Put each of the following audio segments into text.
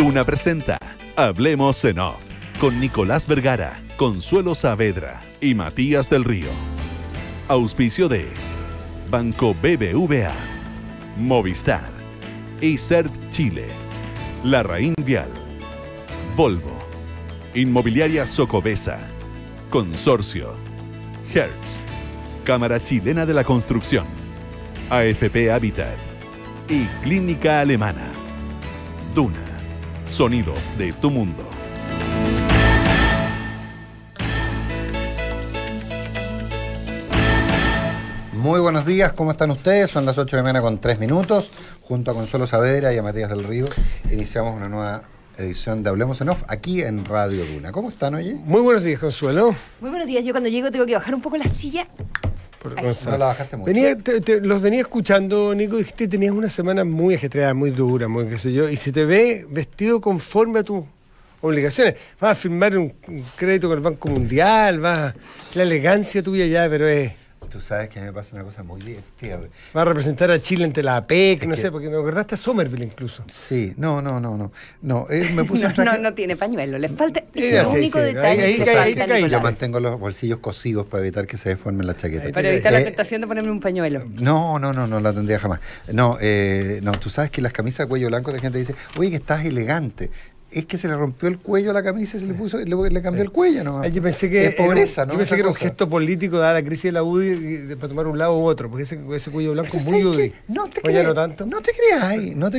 Duna presenta Hablemos en Off con Nicolás Vergara, Consuelo Saavedra y Matías del Río. Auspicio de Banco BBVA, Movistar, ICERT Chile, Larraín Vial, Volvo, Inmobiliaria Socobesa, Consorcio, Hertz, Cámara Chilena de la Construcción, AFP Habitat y Clínica Alemana. Duna, sonidos de tu mundo. Muy buenos días, ¿cómo están ustedes? Son las 8 de la mañana con 3 minutos. Junto a Consuelo Saavedra y a Matías del Río, iniciamos una nueva edición de Hablemos en Off aquí en Radio Duna. ¿Cómo están, oye? Muy buenos días, Consuelo. Muy buenos días. Yo cuando llego tengo que bajar un poco la silla. No la bajaste mucho. Los venía escuchando, Nico, dijiste que tenías una semana muy ajetreada, muy dura, muy qué sé yo, y se te ve vestido conforme a tus obligaciones. Vas a firmar un crédito con el Banco Mundial, la elegancia tuya ya, pero es... Tú sabes que a mí me pasa una cosa muy divertida. Va a representar a Chile ante la APEC, no sé, porque me acordaste a Somerville incluso. Sí, no. Me puse un traje... No tiene pañuelo, le falta... Sí, Es el sí, único sí. detalle Ahí que caí, falta, ahí te caí. Yo Nicolás. mantengo los bolsillos cosidos para evitar que se deformen las chaquetas. Para evitar la tentación de ponerme un pañuelo. No la tendría jamás. No, tú sabes que las camisas de cuello blanco la gente dice, oye, que estás elegante. Es que se le rompió el cuello a la camisa y se le puso, le cambió el cuello, ¿no? Yo pensé que es pobreza, ¿no? Yo pensé que era un Cosa. gesto político dada la crisis de la UDI para tomar un lado u otro, porque ese cuello blanco es muy ¿sabes UDI. qué? No te Oye, creas, no tanto. no te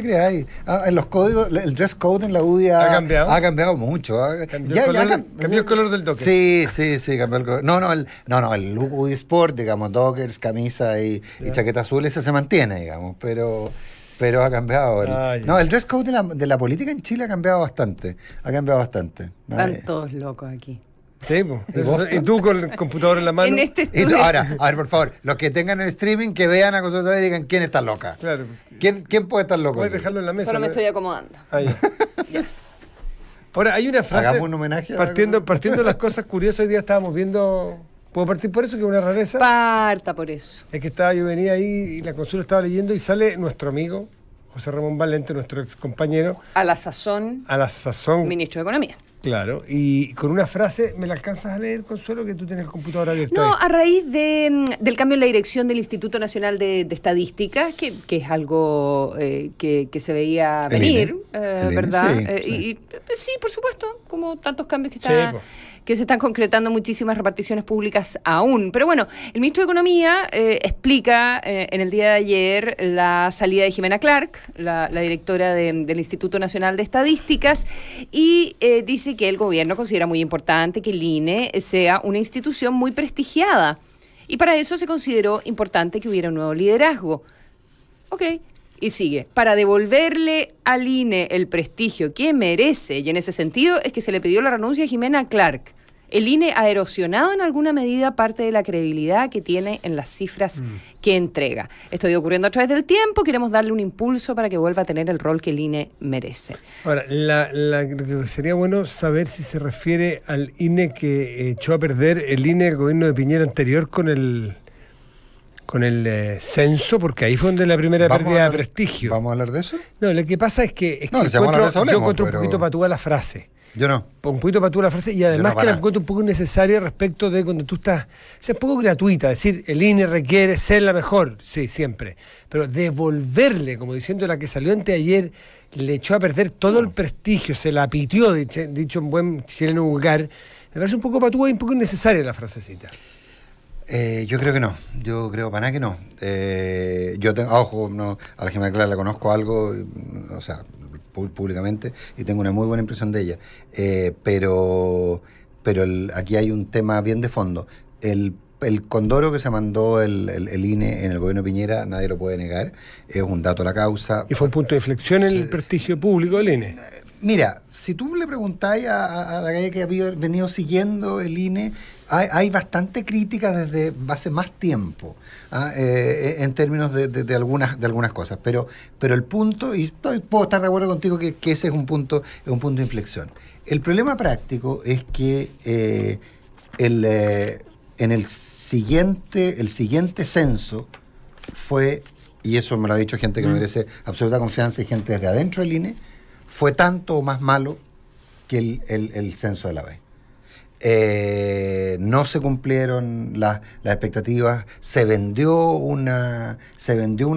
creas. En los códigos, el dress code en la UDI ¿Ha cambiado mucho. Cambió el color del docker. Sí, cambió el color. No, el look UDI Sport, digamos, dockers, camisa y chaqueta azul, ese se mantiene, digamos, pero ha cambiado. El dress code de la política en Chile ha cambiado bastante. Están todos locos aquí. Sí, pues. Y tú con el computador en la mano. En este estudio. Ahora, a ver, por favor, los que tengan el streaming, que vean a Consuelo Saavedra y digan quién está loca. Claro. ¿Quién puede estar loco? Puedes aquí? dejarlo en la mesa. Solo me ¿no? estoy acomodando. Ya. Ahora, hay una frase. Hagamos un homenaje a partiendo de las cosas curiosas, hoy día estábamos viendo. ¿Puedo partir por eso? Que es una rareza. Parta por eso. Es que yo venía ahí y la Consuelo estaba leyendo y sale nuestro amigo, José Ramón Valente, nuestro ex compañero. A la sazón, ministro de Economía. Claro, y con una frase, ¿me la alcanzas a leer, Consuelo, que tú tienes el computador abierto? No, ahí? a raíz del cambio en la dirección del Instituto Nacional de Estadística, que es algo que se veía venir, ¿verdad? Sí. Sí, por supuesto, como tantos cambios que Sí, que se están concretando, muchísimas reparticiones públicas aún. Pero bueno, el ministro de Economía explica en el día de ayer la salida de Jimena Clark, la directora del Instituto Nacional de Estadísticas, y dice que el gobierno considera muy importante que el INE sea una institución muy prestigiada. Y para eso se consideró importante que hubiera un nuevo liderazgo. Ok. Y sigue, para devolverle al INE el prestigio que merece, y en ese sentido es que se le pidió la renuncia a Jimena Clark. El INE ha erosionado en alguna medida parte de la credibilidad que tiene en las cifras que entrega. Esto ha ido ocurriendo a través del tiempo, queremos darle un impulso para que vuelva a tener el rol que el INE merece. Ahora, lo que sería bueno saber si se refiere al INE que echó a perder el INE del gobierno de Piñera anterior con el censo, porque ahí fue donde la primera pérdida de prestigio. ¿Vamos a hablar de eso? No, lo que pasa es que No, si vamos a hablar de eso, yo hablemos, encuentro pero- un poquito patúa la frase. Yo no. Un poquito patúa la frase y además Yo no, que la para. encuentro un poco innecesaria respecto de cuando tú estás... O sea, es poco gratuita, decir, el INE requiere ser la mejor, sí, siempre. Pero devolverle, como diciendo la que salió anteayer, le echó a perder todo el prestigio, se la pitió, dicho en buen chileno vulgar, me parece un poco patúa y un poco innecesaria la frasecita. Yo creo que no. Yo creo para nada que no. Yo tengo, ojo, no, a la Jimena Clark la conozco algo, o sea, públicamente, y tengo una muy buena impresión de ella. Pero aquí hay un tema bien de fondo. El condoro que se mandó el INE en el gobierno de Piñera, nadie lo puede negar, es un dato a la causa. Y fue un punto de inflexión en el prestigio público del INE. Mira, si tú le preguntáis a la calle que ha venido siguiendo el INE, hay bastante crítica desde hace más tiempo, en términos de algunas cosas, pero el punto, y puedo estar de acuerdo contigo que ese es un punto de inflexión. El problema práctico es que en el siguiente censo fue, y eso me lo ha dicho gente que merece absoluta confianza y gente desde adentro del INE, fue tanto o más malo que el censo de la B. No se cumplieron las expectativas, se vendió una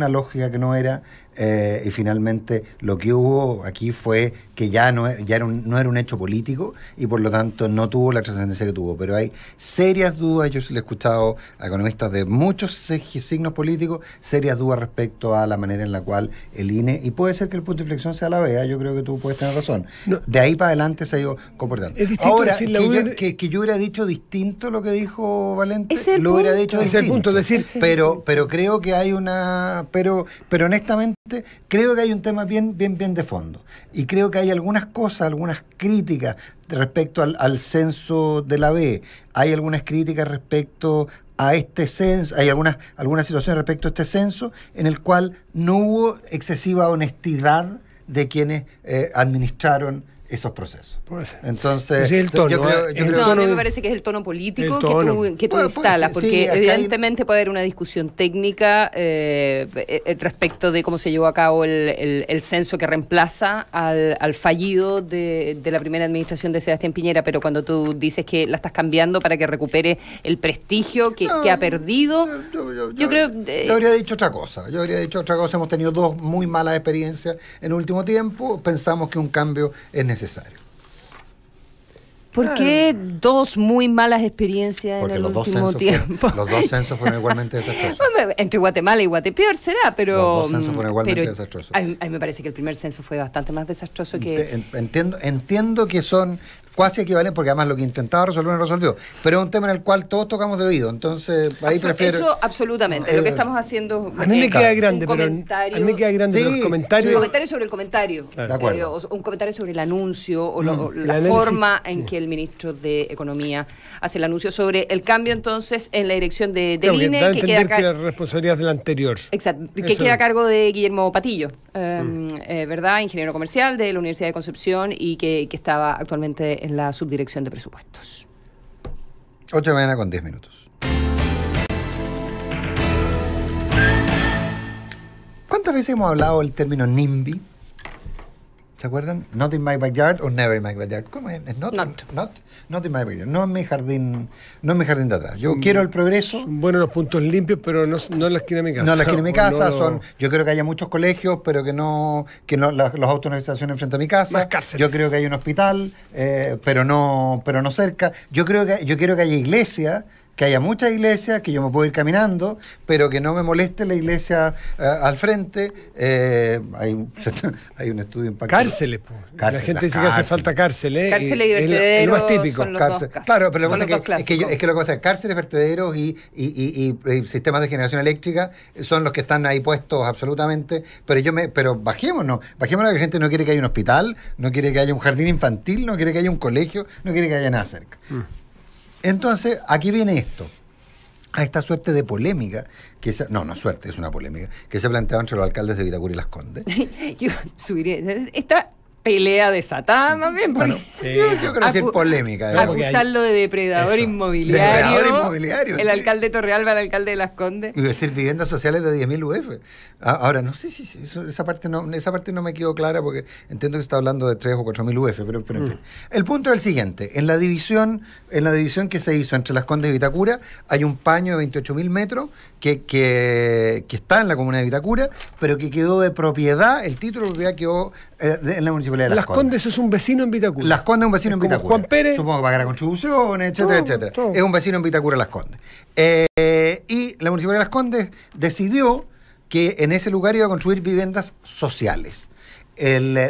lógica que no era, y finalmente lo que hubo aquí fue que no era un hecho político y por lo tanto no tuvo la trascendencia que tuvo. Pero hay serias dudas, yo le he escuchado a economistas de muchos signos políticos, serias dudas respecto a la manera en la cual el INE, y puede ser que el punto de inflexión sea la BEA, yo creo que tú puedes tener razón. No, de ahí para adelante se ha ido comportando. Ahora, que yo hubiera dicho distinto lo que dijo Valente, lo hubiera dicho distinto. Es el punto, decir. Pero creo que hay pero honestamente creo que hay un tema bien de fondo. Y creo que hay algunas cosas, algunas críticas respecto al censo de la B. Hay algunas críticas respecto a este censo, hay algunas situaciones respecto a este censo en el cual no hubo excesiva honestidad de quienes administraron esos procesos. Entonces, el tono, yo creo, a mí me parece que es el tono político que tú instalas, porque evidentemente puede haber una discusión técnica respecto de cómo se llevó a cabo el censo que reemplaza al fallido de la primera administración de Sebastián Piñera, pero cuando tú dices que la estás cambiando para que recupere el prestigio que ha perdido, yo creo... Yo habría dicho otra cosa. Hemos tenido 2 muy malas experiencias en el último tiempo. Pensamos que un cambio es necesario. ¿Por qué 2 muy malas experiencias en el último tiempo? Los 2 censos fueron igualmente desastrosos. Entre Guatemala y Guatepeor será, pero... Los 2 censos fueron igualmente desastrosos. A mí me parece que el primer censo fue bastante más desastroso que... Entiendo que son cuasi equivalentes, porque además lo que intentaba resolver no resolvió, pero es un tema en el cual todos tocamos de oído, entonces ahí prefiero... Eso absolutamente, lo que estamos haciendo... A mí me queda grande, pero a mí me queda grande los comentarios... Un comentario sobre el comentario, claro. Un comentario sobre el anuncio, o la forma en que el ministro de Economía hace el anuncio sobre el cambio entonces en la dirección del INE, que queda que la responsabilidad del anterior. Exacto, que queda a cargo de Guillermo Patillo, ¿verdad? Ingeniero comercial de la Universidad de Concepción y que estaba actualmente en la subdirección de presupuestos. 8:10 con 10 minutos. ¿Cuántas veces hemos hablado del término NIMBY? ¿Se acuerdan? Not in my backyard o never in my backyard. ¿Cómo es? Not in my backyard. No en mi jardín de atrás. Yo quiero el progreso. Son buenos los puntos limpios, pero no en la esquina de mi casa. No en la esquina de mi casa. Yo creo que haya muchos colegios, pero que no los autos no estacionen frente a mi casa. Más cárceles. Yo creo que hay un hospital, pero no cerca. Yo quiero que haya iglesia, que haya muchas iglesias, que yo me puedo ir caminando, pero que no me moleste la iglesia al frente. Hay un estudio impactante. Cárceles, pues. La gente dice que hace falta cárceles. Cárceles y vertederos el más típico. son los dos casos. Claro, pero lo que pasa es que lo que pasa es cárceles, vertederos y sistemas de generación eléctrica son los que están ahí puestos absolutamente. Pero bajémonos, que la gente no quiere que haya un hospital, no quiere que haya un jardín infantil, no quiere que haya un colegio, no quiere que haya nada cerca. Entonces, aquí viene esto, a esta suerte de polémica, es una polémica, que se ha planteado entre los alcaldes de Vitacura y Las Condes. Yo subiría esta pelea desatada, más bien. Bueno, yo creo decir polémica. Acusarlo de depredador inmobiliario. El alcalde de Torrealba, el alcalde de Las Condes. Y decir viviendas sociales de 10.000 UF. Ahora, no sé si esa parte no me quedó clara, porque entiendo que se está hablando de 3 o 4.000 UF, pero en fin. El punto es el siguiente. En la división que se hizo entre Las Condes y Vitacura, hay un paño de 28.000 metros que está en la comuna de Vitacura, pero que quedó de propiedad, el título de propiedad quedó en la municipalidad de Las Condes. Las Condes es un vecino en Vitacura. Las Condes es un vecino en Vitacura. Juan Pérez. Supongo que pagará contribuciones, etcétera. Es un vecino en Vitacura, Las Condes. Y la municipalidad de Las Condes decidió que en ese lugar iba a construir viviendas sociales.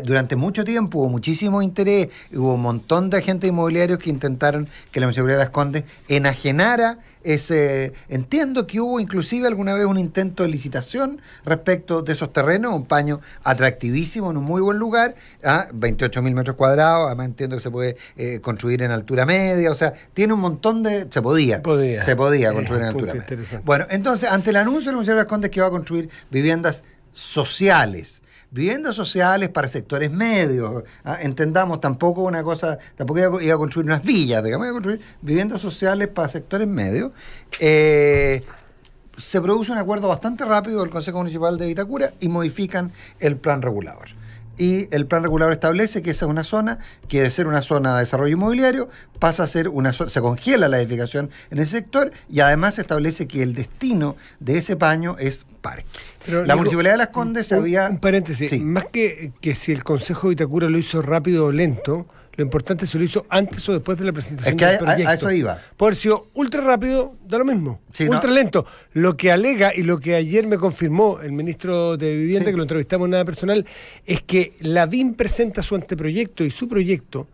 Durante mucho tiempo hubo muchísimo interés, hubo un montón de agentes inmobiliarios que intentaron que la Municipalidad de Las Condes enajenara ese... Entiendo que hubo inclusive alguna vez un intento de licitación respecto de esos terrenos, un paño atractivísimo en un muy buen lugar, 28.000 metros cuadrados, además entiendo que se puede construir en altura media, o sea, tiene un montón de... Se podía construir en altura media. Bueno, entonces, ante el anuncio de la Municipalidad de Las Condes que iba a construir viviendas sociales para sectores medios, entendamos, tampoco iba a construir unas villas, digamos, iba a construir viviendas sociales para sectores medios. Se produce un acuerdo bastante rápido del Consejo Municipal de Vitacura y modifican el plan regulador. y el plan regulador establece que esa es una zona que de ser una zona de desarrollo inmobiliario pasa a ser una zona, se congela la edificación en ese sector y además se establece que el destino de ese paño es parque. Pero, la Nico, Municipalidad de Las Condes había... Un paréntesis, Sí. más que si el Consejo de Vitacura lo hizo rápido o lento, lo importante es si lo hizo antes o después de la presentación Es que del proyecto. a eso iba. Por haber sido ultra rápido, da lo mismo. Sí, ultra no. lento. Lo que alega y lo que ayer me confirmó el ministro de Vivienda, Sí. que lo entrevistamos en Nada Personal, es que la BIM presenta su anteproyecto y su proyecto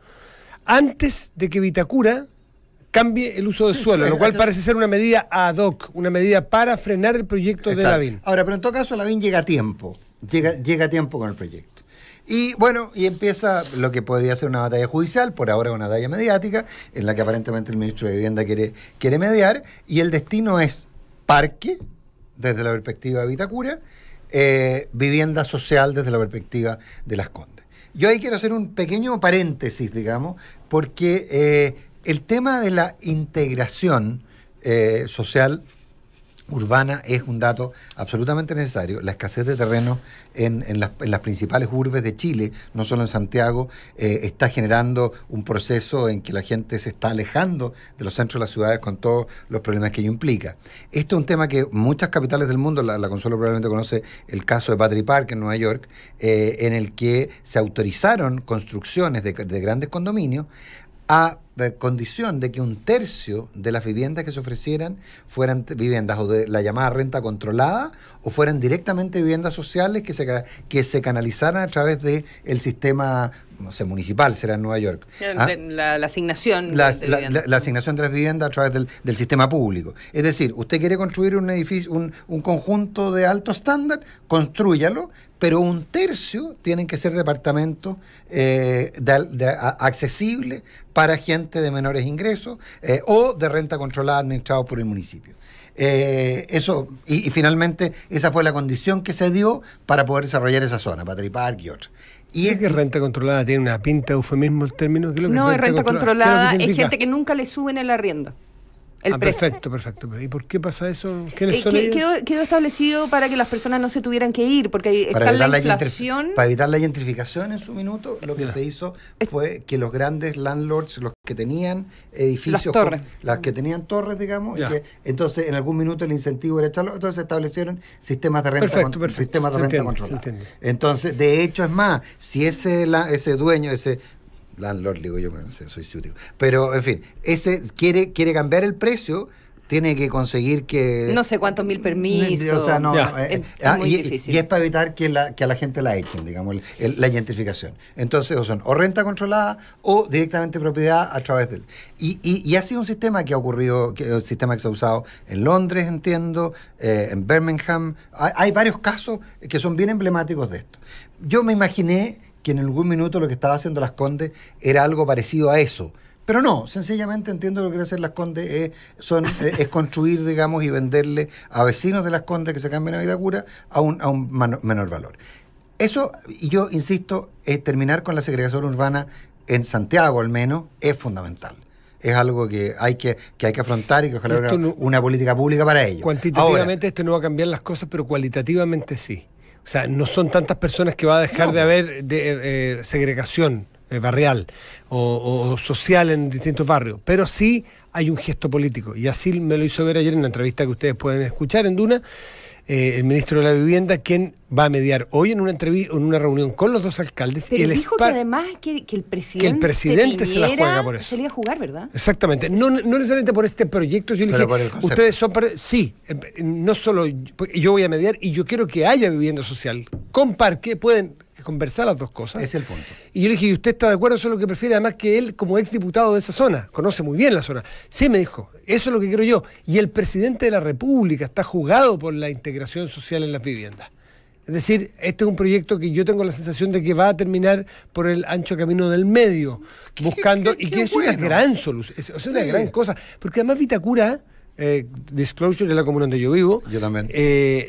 antes de que Vitacura cambie el uso del suelo, lo cual parece ser una medida ad hoc, una medida para frenar el proyecto de la Exacto. BIM. Ahora, pero en todo caso la BIM llega a tiempo, llega a tiempo con el proyecto. Y bueno, y empieza lo que podría ser una batalla judicial, por ahora una batalla mediática, en la que aparentemente el ministro de Vivienda quiere mediar, y el destino es parque, desde la perspectiva de Vitacura, vivienda social desde la perspectiva de Las Condes. Yo ahí quiero hacer un pequeño paréntesis, digamos, porque el tema de la integración social urbana es un dato absolutamente necesario. La escasez de terreno en las principales urbes de Chile, no solo en Santiago, está generando un proceso en que la gente se está alejando de los centros de las ciudades con todos los problemas que ello implica. Esto es un tema que muchas capitales del mundo, la Consuelo probablemente conoce el caso de Battery Park en Nueva York, en el que se autorizaron construcciones de grandes condominios a condición de que un tercio de las viviendas que se ofrecieran fueran viviendas o de la llamada renta controlada o fueran directamente viviendas sociales que se canalizaran a través del sistema, no sé, municipal, será en Nueva York. La asignación. La de asignación de las viviendas a través del sistema público. Es decir, usted quiere construir un edificio, un conjunto de alto estándar, constrúyalo, pero un tercio tienen que ser departamentos accesibles para gente de menores ingresos o de renta controlada administrados por el municipio. Eso y finalmente esa fue la condición que se dio para poder desarrollar esa zona, Battery Park y otras. Y ¿Es que renta controlada tiene una pinta de eufemismo el término? ¿Qué es lo que No, es renta controlada, ¿Qué es lo que es significa? gente que nunca le suben el arriendo. El precio. Perfecto. Pero ¿y por qué pasa eso? ¿Quiénes son ellos? Quedó establecido para que las personas no se tuvieran que ir, porque está la inflación. Para evitar la gentrificación en su minuto, lo que se hizo fue que los grandes landlords, los que tenían edificios, las que tenían torres, digamos, y que entonces en algún minuto el incentivo era echarlo, entonces se establecieron sistemas de renta, sistemas de renta controlada. Entonces, de hecho, es más, si ese dueño, ese landlord, digo yo, no sé, soy ciútico. Pero, en fin, ese quiere cambiar el precio, tiene que conseguir que... No sé cuántos mil permisos. O sea, no, es muy difícil. Y es para evitar que a la gente la echen, digamos, la gentrificación. Entonces, o renta controlada o directamente propiedad a través del... Y ha sido un sistema que ha ocurrido, un sistema que se ha usado en Londres, entiendo, en Birmingham. Hay varios casos que son bien emblemáticos de esto. Yo me imaginé que en algún minuto lo que estaba haciendo Las Condes era algo parecido a eso. Pero no, sencillamente entiendo lo que quiere hacer Las Condes es construir, digamos, y venderle a vecinos de Las Condes que se cambien a Vitacura a un menor valor. Eso, y yo insisto, terminar con la segregación urbana en Santiago al menos es fundamental. Es algo que hay que afrontar y que ojalá haya una política pública para ello. Cuantitativamente esto no va a cambiar las cosas, pero cualitativamente sí. O sea, no son tantas personas que va a dejar de haber segregación barrial o social en distintos barrios, pero sí hay un gesto político, y así me lo hizo ver ayer en una entrevista que ustedes pueden escuchar en Duna, el ministro de la Vivienda, quien va a mediar hoy en una entrevista, en una reunión con los dos alcaldes. Pero dijo que además que el presidente se la juega por eso. Se le iba a jugar, ¿verdad? Exactamente. No necesariamente por este proyecto. Yo le dije, ustedes son sí, no solo yo voy a mediar y yo quiero que haya vivienda social con parque, pueden conversar las dos cosas. Es el punto. Y yo le dije, ¿y usted está de acuerdo? Eso es lo que prefiere, además que él, como exdiputado de esa zona, conoce muy bien la zona. Sí, me dijo, eso es lo que quiero yo. Y el presidente de la República está jugado por la integración social en las viviendas. Es decir, este es un proyecto que yo tengo la sensación de que va a terminar por el ancho camino del medio, buscando, y que es una gran solución, es una gran cosa. Porque además Vitacura... Disclosure es la comuna donde yo vivo. Yo también.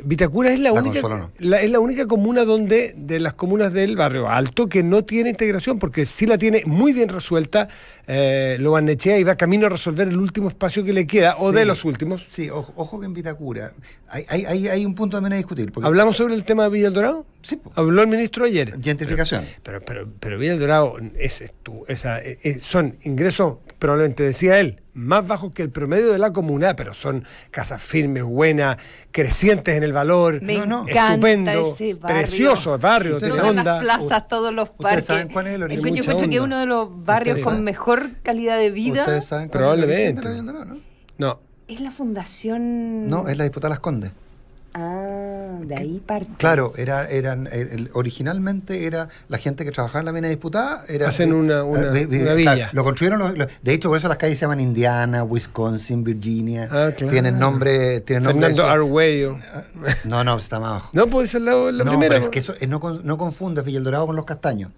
Vitacura es la única comuna de las comunas del barrio Alto que no tiene integración, porque sí la tiene muy bien resuelta. Lo Barnechea y va camino a resolver el último espacio que le queda, o de los últimos. Sí, ojo que en Vitacura hay un punto también a discutir. ¿Hablamos sobre el tema de Villa El Dorado? Sí, po. Habló el ministro ayer. Gentrificación. Pero Villa El Dorado son ingresos, probablemente decía él, más bajos que el promedio de la comuna, pero son casas firmes, buenas, crecientes en el valor. Me encanta estupendo, ese barrio. Precioso barrio, Ustedes tiene Todas onda. las plazas, todos los parques. saben cuál es el origen? Yo Mucha encuentro que es onda. uno de los barrios Ustedes con saben. mejor calidad de vida. ¿Ustedes saben cuál Probablemente. es el origen de la Villa El Dorado, no? No, Es la fundación... No, es la disputada Las Condes. Ah, de ahí parte. Claro, originalmente era la gente que trabajaba en la mina disputada. Hacen una villa. Claro, lo construyeron, de hecho, por eso las calles se llaman Indiana, Wisconsin, Virginia. Ah, claro. Tienen nombre. Fernando Arguello. No, está más abajo. No, puede ser la No, primera. pero es que eso no confundes Villa El Dorado con Los Castaños.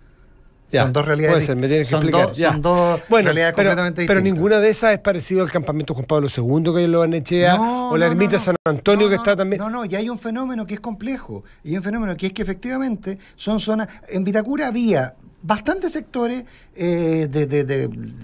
Ya, son dos realidades. puede ser, me tienes que son explicar. dos, Ya. son dos Bueno, realidades completamente pero distintas. ninguna de esas es parecido al campamento Juan Pablo II que lo han Echea, No, o la no, ermita no, San Antonio no, que está también. No, y hay un fenómeno que es complejo. Y hay un fenómeno que es que efectivamente son zonas. En Vitacura había bastantes sectores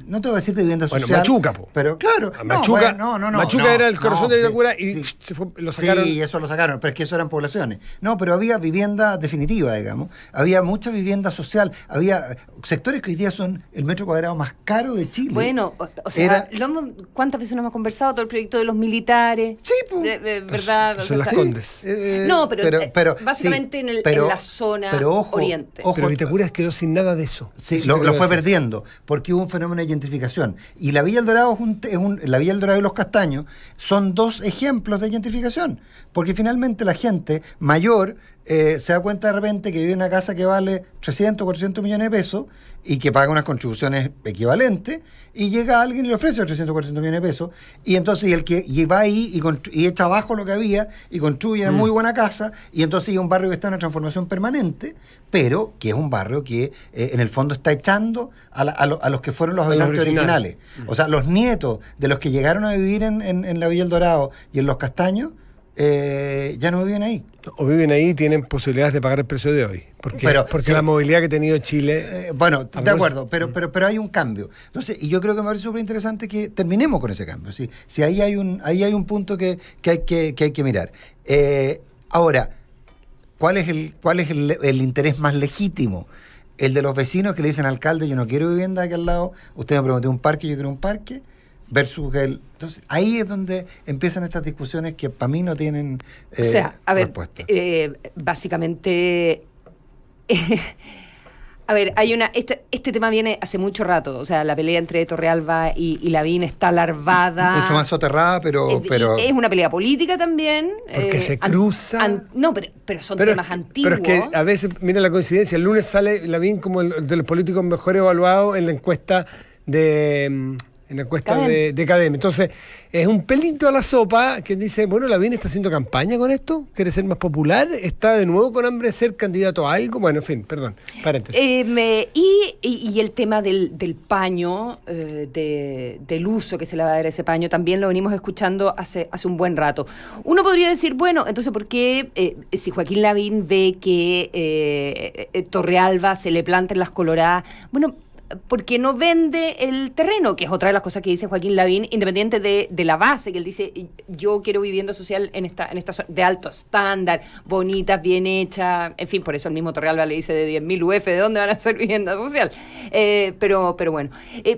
no te voy a decir de vivienda Bueno, social. Machuca, po. Pero claro. Machuca, Machuca era el corazón de Vitacura y sí. lo sacaron. Sí, eso lo sacaron, pero es que eso eran poblaciones. No, pero había vivienda definitiva, digamos. Había mucha vivienda social. Había sectores que hoy día son el metro cuadrado más caro de Chile. Bueno, o sea, Era- ¿cuántas veces nos hemos conversado? Todo el proyecto de los militares. Sí, pues. ¿Verdad? Son las Condes. No, pero básicamente sí, en la zona oriente. Pero Vitacura quedó sin nada de eso. Sí, Eso lo quiero fue decir. perdiendo, porque hubo un fenómeno de gentrificación. Y la Villa El Dorado la Villa El Dorado y Los Castaños son dos ejemplos de gentrificación. Porque finalmente la gente mayor se da cuenta de repente que vive en una casa que vale 300, 400 millones de pesos y que paga unas contribuciones equivalentes, y llega alguien y le ofrece 300, 400 millones de pesos, y entonces y va ahí y echa abajo lo que había y construye una muy buena casa, y entonces hay un barrio que está en una transformación permanente, pero que es un barrio que en el fondo está echando a los que fueron los habitantes originales. O sea, los nietos de los que llegaron a vivir en la Villa El Dorado y en Los Castaños ya no viven ahí. O viven ahí y tienen posibilidades de pagar el precio de hoy. Porque Sí. la movilidad que ha tenido Chile. Bueno, de acuerdo, pero hay un cambio. Entonces, y yo creo que me parece súper interesante que terminemos con ese cambio. Si ahí hay un punto que hay que mirar. Ahora, ¿cuál es el interés más legítimo? El de los vecinos que le dicen al alcalde, yo no quiero vivienda aquí al lado, usted me prometió un parque, yo quiero un parque, versus entonces ahí es donde empiezan estas discusiones que para mí no tienen O sea, a ver, respuesta. básicamente, a ver, hay este tema viene hace mucho rato, o sea, la pelea entre Torrealba y Lavín está larvada. Mucho más soterrada, pero Es una pelea política también. Porque se cruza. No, pero son temas antiguos. Pero es que a veces, mira la coincidencia, el lunes sale Lavín como el de los políticos mejor evaluados en la encuesta de Cadem. Entonces, es un pelito a la sopa que dice, bueno, Lavín está haciendo campaña con esto, quiere ser más popular, está de nuevo con hambre de ser candidato a algo. Bueno, en fin, perdón, paréntesis. Y el tema del paño, del uso que se le va a dar a ese paño, también lo venimos escuchando hace un buen rato. Uno podría decir, bueno, entonces, ¿por qué si Joaquín Lavín ve que Torrealba se le planta en las Coloradas? Bueno, porque no vende el terreno, que es otra de las cosas que dice Joaquín Lavín, independiente de la base, que él dice, yo quiero vivienda social en esta zona de alto estándar, bonitas, bien hechas, en fin, por eso el mismo Torrealba le dice de 10.000 UF, ¿de dónde van a hacer vivienda social? Pero bueno.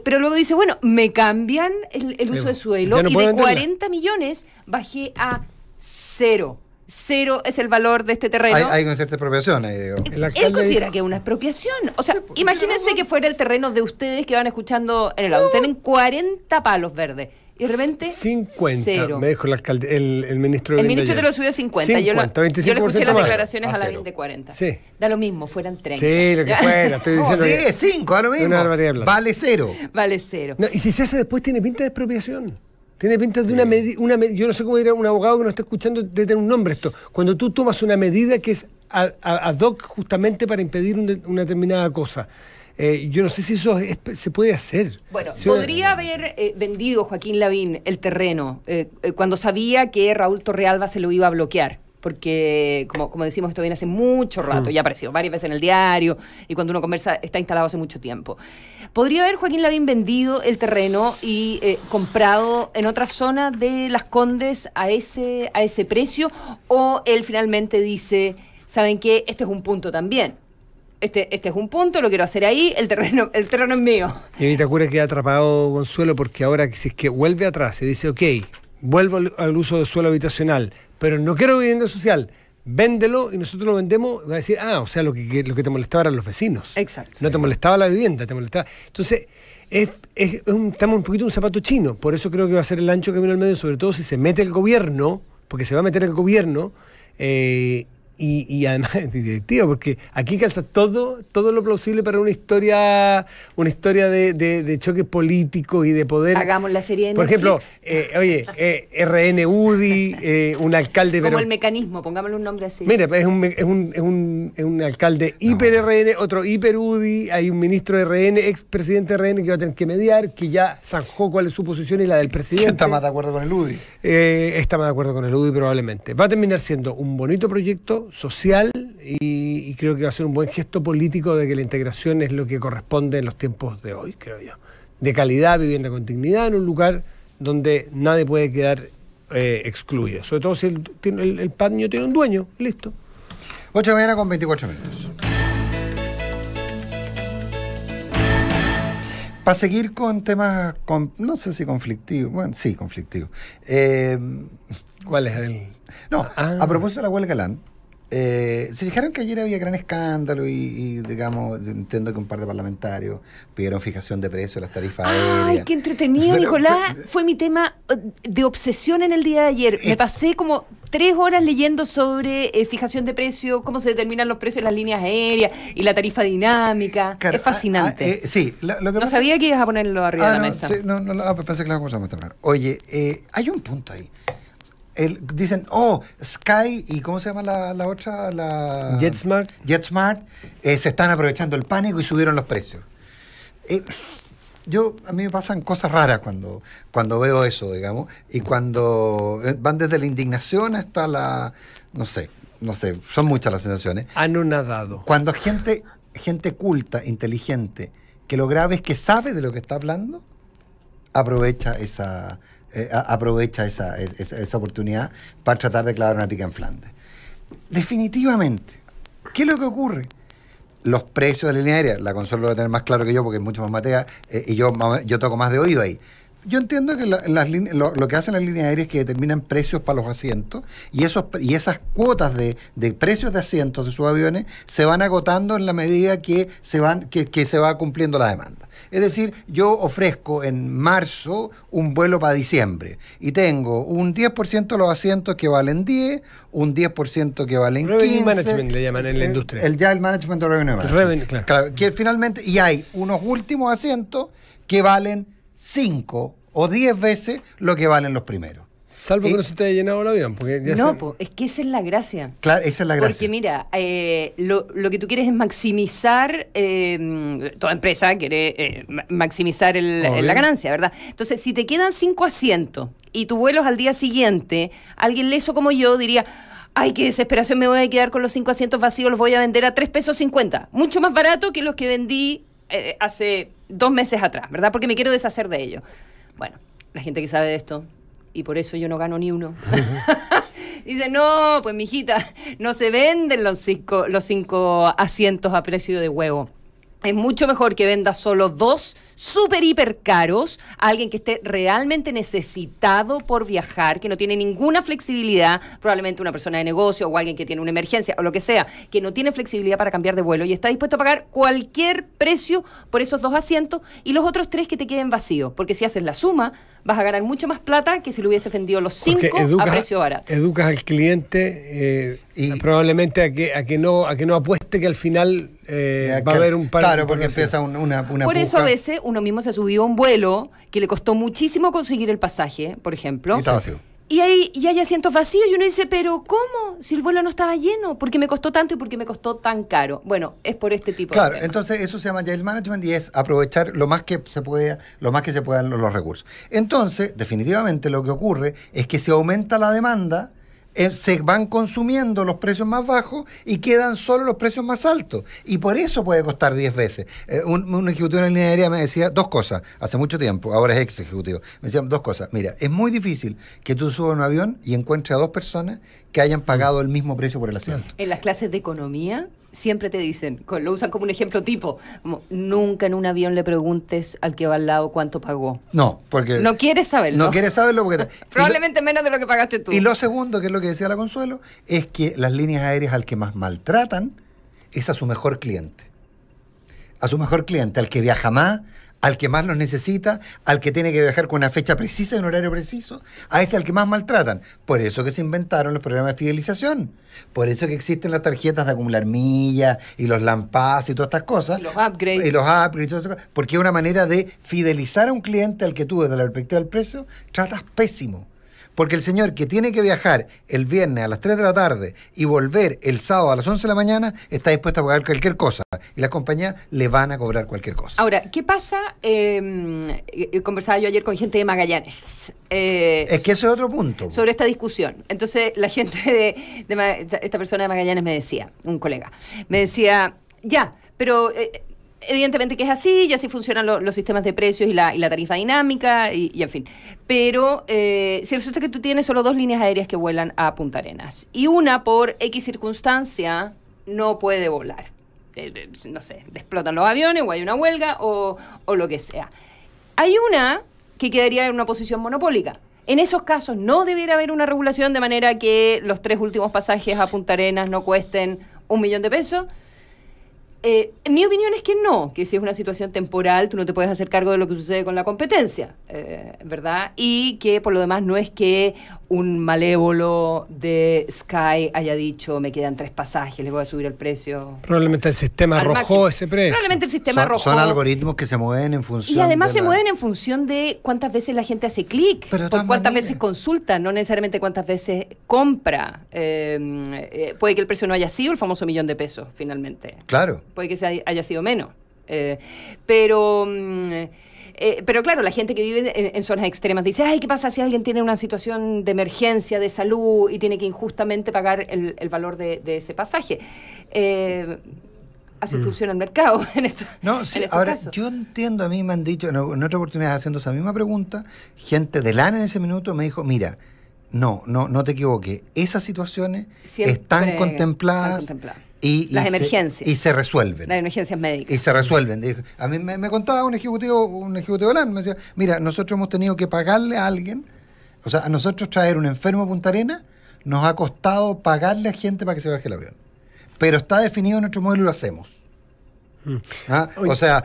Pero luego dice, bueno, me cambian el uso de suelo, no y puedo de venderla. 40 millones bajé a 0. 0 es el valor de este terreno. hay una cierta expropiación ahí, digo. El Él alcalde considera dijo- que es una expropiación. O sea, imagínense que fuera el terreno de ustedes que van escuchando en el auto. Tienen 40 palos verdes. Y de repente, 50, 0. me dijo el ministro. El Lavín ministro ayer. te lo subió a 50. 50, yo le escuché las más. declaraciones a a la cero. BIN de 40. Sí. Da lo mismo, fueran 30. Sí, lo que fuera, estoy diciendo que 10, 5, a lo mismo. una barbaridad de plata. Vale 0. Vale 0. No, y si se hace después tiene pinta de expropiación. Tiene pinta de yo no sé cómo dirá un abogado que nos está escuchando de tener un nombre esto. Cuando tú tomas una medida que es ad hoc justamente para impedir una determinada cosa. Yo no sé si eso se puede hacer. Bueno, Sí, podría haber vendido Joaquín Lavín el terreno cuando sabía que Raúl Torrealba se lo iba a bloquear. Porque, como decimos, esto viene hace mucho rato, ya apareció varias veces en el diario, y cuando uno conversa está instalado hace mucho tiempo. ¿Podría haber Joaquín Lavín vendido el terreno y comprado en otra zona de Las Condes a ese precio? ¿O él finalmente dice, saben que este es un punto también. Este es un punto, lo quiero hacer ahí, el terreno es mío. Y Vitacura queda atrapado, Consuelo, porque ahora si es que vuelve atrás y dice, ok, vuelvo al uso de suelo habitacional, pero no quiero vivienda social, véndelo y nosotros lo vendemos, va a decir, o sea, lo que te molestaba eran los vecinos. Exacto. No te molestaba la vivienda, te molestaba. Entonces, estamos un poquito en un zapato chino, por eso creo que va a ser el ancho camino al medio, sobre todo si se mete el gobierno, porque se va a meter el gobierno, y además es divertido, porque aquí calza todo lo plausible para una historia de choque político y de poder. Hagamos la serie de Por Netflix. ejemplo, RN UDI, un alcalde... Como el mecanismo, pongámosle un nombre así. Mira, es un alcalde hiper RN, otro hiper UDI, hay un ministro de RN, expresidente de RN que va a tener que mediar, que ya zanjó cuál es su posición y la del presidente. ¿Quién está más de acuerdo con el UDI? Está más de acuerdo con el UDI probablemente. Va a terminar siendo un bonito proyecto social y creo que va a ser un buen gesto político de que la integración es lo que corresponde en los tiempos de hoy, creo yo. De calidad, vivienda con dignidad en un lugar donde nadie puede quedar excluido. Sobre todo si el paño tiene un dueño, listo. 8 de la mañana con 24 minutos. Para seguir con temas, no sé si conflictivos, bueno, sí, conflictivos. ¿Cuál es el...? No, a propósito de la huelga LAN, se fijaron que ayer había gran escándalo y digamos, entiendo que un par de parlamentarios pidieron fijación de precios de las tarifas aéreas. ¡Ay, qué entretenido, Nicolás! Fue mi tema de obsesión en el día de ayer. Me pasé como 3 horas leyendo sobre fijación de precios, cómo se determinan los precios de las líneas aéreas y la tarifa dinámica. Claro, es fascinante. Sí, lo que no pasa... sabía que ibas a ponerlo arriba de la mesa. Sí, pensé que lo vamos a mostrar. Oye, hay un punto ahí. Dicen, Sky y ¿cómo se llama la otra? JetSmart. JetSmart se están aprovechando el pánico y subieron los precios. A mí me pasan cosas raras cuando veo eso, digamos, y cuando van desde la indignación hasta no sé, son muchas las sensaciones. Anonadado. Cuando gente culta, inteligente, que lo grave es que sabe de lo que está hablando, aprovecha esa oportunidad para tratar de clavar una pica en Flandes. Definitivamente, ¿qué es lo que ocurre? Los precios de la línea aérea, la Consuelo lo va a tener más claro que yo porque es mucho más materia, y yo toco más de oído ahí. Yo entiendo que lo que hacen las líneas aéreas es que determinan precios para los asientos y esas cuotas de precios de asientos de sus aviones se van agotando en la medida que se va cumpliendo la demanda. Es decir, yo ofrezco en marzo un vuelo para diciembre y tengo un 10% de los asientos que valen 10, un 10% que valen 15. Revenue management le llaman en la industria. El management de revenue management. Claro, que finalmente, y hay unos últimos asientos que valen 5 o 10 veces lo que valen los primeros. Salvo que no se te haya llenado el avión. Porque es que esa es la gracia. Claro, esa es la gracia. Porque mira, lo que tú quieres es maximizar, toda empresa quiere maximizar la ganancia, ¿verdad? Entonces, si te quedan 5 asientos y tu vuelo es al día siguiente, alguien leso como yo diría... ¡Ay, qué desesperación! Me voy a quedar con los 5 asientos vacíos, los voy a vender a 3.50 pesos. Mucho más barato que los que vendí hace 2 meses atrás, ¿verdad? Porque me quiero deshacer de ellos. Bueno, la gente que sabe de esto, y por eso yo no gano ni uno, dice, no, pues mijita, no se venden los 5 asientos a precio de huevo. Es mucho mejor que venda solo 2 súper hiper caros a alguien que esté realmente necesitado por viajar, que no tiene ninguna flexibilidad, probablemente una persona de negocio o alguien que tiene una emergencia o lo que sea, que no tiene flexibilidad para cambiar de vuelo y está dispuesto a pagar cualquier precio por esos 2 asientos y los otros 3 que te queden vacíos, porque si haces la suma vas a ganar mucho más plata que si lo hubieses vendido los 5 a precio barato. Educas al cliente y probablemente a que no apueste que al final va a haber un par. Claro, porque empieza una por eso a veces uno mismo se subió a un vuelo que le costó muchísimo conseguir el pasaje, por ejemplo. Y está vacío. Y hay asientos vacíos y uno dice, pero ¿cómo? Si el vuelo no estaba lleno, ¿por qué me costó tanto y por qué me costó tan caro? Bueno, es por este tipo de temas. Claro, entonces eso se llama yield management y es aprovechar lo más que se puedan los recursos. Entonces, definitivamente lo que ocurre es que se aumenta la demanda, se van consumiendo los precios más bajos y quedan solo los precios más altos. Y por eso puede costar 10 veces. Un ejecutivo en la línea aérea me decía 2 cosas, hace mucho tiempo, ahora es ex ejecutivo. Me decía 2 cosas. Mira, es muy difícil que tú subas un avión y encuentres a 2 personas que hayan pagado el mismo precio por el asiento. En las clases de economía siempre te dicen, lo usan como un ejemplo tipo, como, nunca en un avión le preguntes al que va al lado cuánto pagó. No, porque... No quieres saberlo. No quieres saberlo porque... Probablemente menos de lo que pagaste tú. Y lo segundo, que es lo que decía la Consuelo, es que las líneas aéreas al que más maltratan es a su mejor cliente. A su mejor cliente, al que viaja más, al que más los necesita, al que tiene que viajar con una fecha precisa y un horario preciso, a ese al que más maltratan. Por eso que se inventaron los programas de fidelización. Por eso que existen las tarjetas de acumular millas y los LAMPAS y todas estas cosas. Y los upgrades. Y los upgrades y todas esas cosas. Porque es una manera de fidelizar a un cliente al que tú, desde la perspectiva del precio, tratas pésimo. Porque el señor que tiene que viajar el viernes a las 3 de la tarde y volver el sábado a las 11 de la mañana está dispuesto a pagar cualquier cosa. Y las compañías le van a cobrar cualquier cosa. Ahora, ¿qué pasa? Conversaba yo ayer con gente de Magallanes. Es que ese es otro punto. Sobre esta discusión. Entonces, la gente esta persona de Magallanes me decía, un colega, me decía, ya, pero... evidentemente que es así, y así funcionan los sistemas de precios y la tarifa dinámica, y en fin. Pero si resulta que tú tienes solo 2 líneas aéreas que vuelan a Punta Arenas, y una por X circunstancia no puede volar. No sé, le explotan los aviones, o hay una huelga, o lo que sea. Hay una que quedaría en una posición monopólica. En esos casos no debiera haber una regulación de manera que los 3 últimos pasajes a Punta Arenas no cuesten $1.000.000. Mi opinión es que no, que si es una situación temporal, tú no te puedes hacer cargo de lo que sucede con la competencia, ¿verdad? Y que por lo demás no es que un malévolo de Sky haya dicho, me quedan 3 pasajes, les voy a subir el precio. Probablemente el sistema arrojó ese precio. Probablemente el sistema arrojó. Son algoritmos que se mueven en función. Y además se mueven en función de cuántas veces la gente hace clic, por cuántas veces consulta, no necesariamente cuántas veces compra. Puede que el precio no haya sido el famoso $1.000.000, finalmente. Claro. Puede que haya sido menos. Pero claro, la gente que vive en zonas extremas dice, ay, ¿qué pasa si alguien tiene una situación de emergencia, de salud, y tiene que injustamente pagar el valor de ese pasaje? Así funciona el mercado en esto. No, sí, en ahora, casos. yo entiendo, a mí me han dicho, en otra oportunidad haciendo esa misma pregunta, gente de LAN en ese minuto me dijo, mira, no te equivoques, esas situaciones están contempladas. Y las emergencias. Y se resuelven. Las emergencias médicas. Y se resuelven. A mí me contaba un ejecutivo de LAN, me decía, mira, nosotros hemos tenido que pagarle a alguien, o sea, a nosotros traer un enfermo a Punta Arenas nos ha costado pagarle a gente para que se baje el avión. Pero está definido en nuestro modelo y lo hacemos. ¿Ah? Oye, o sea,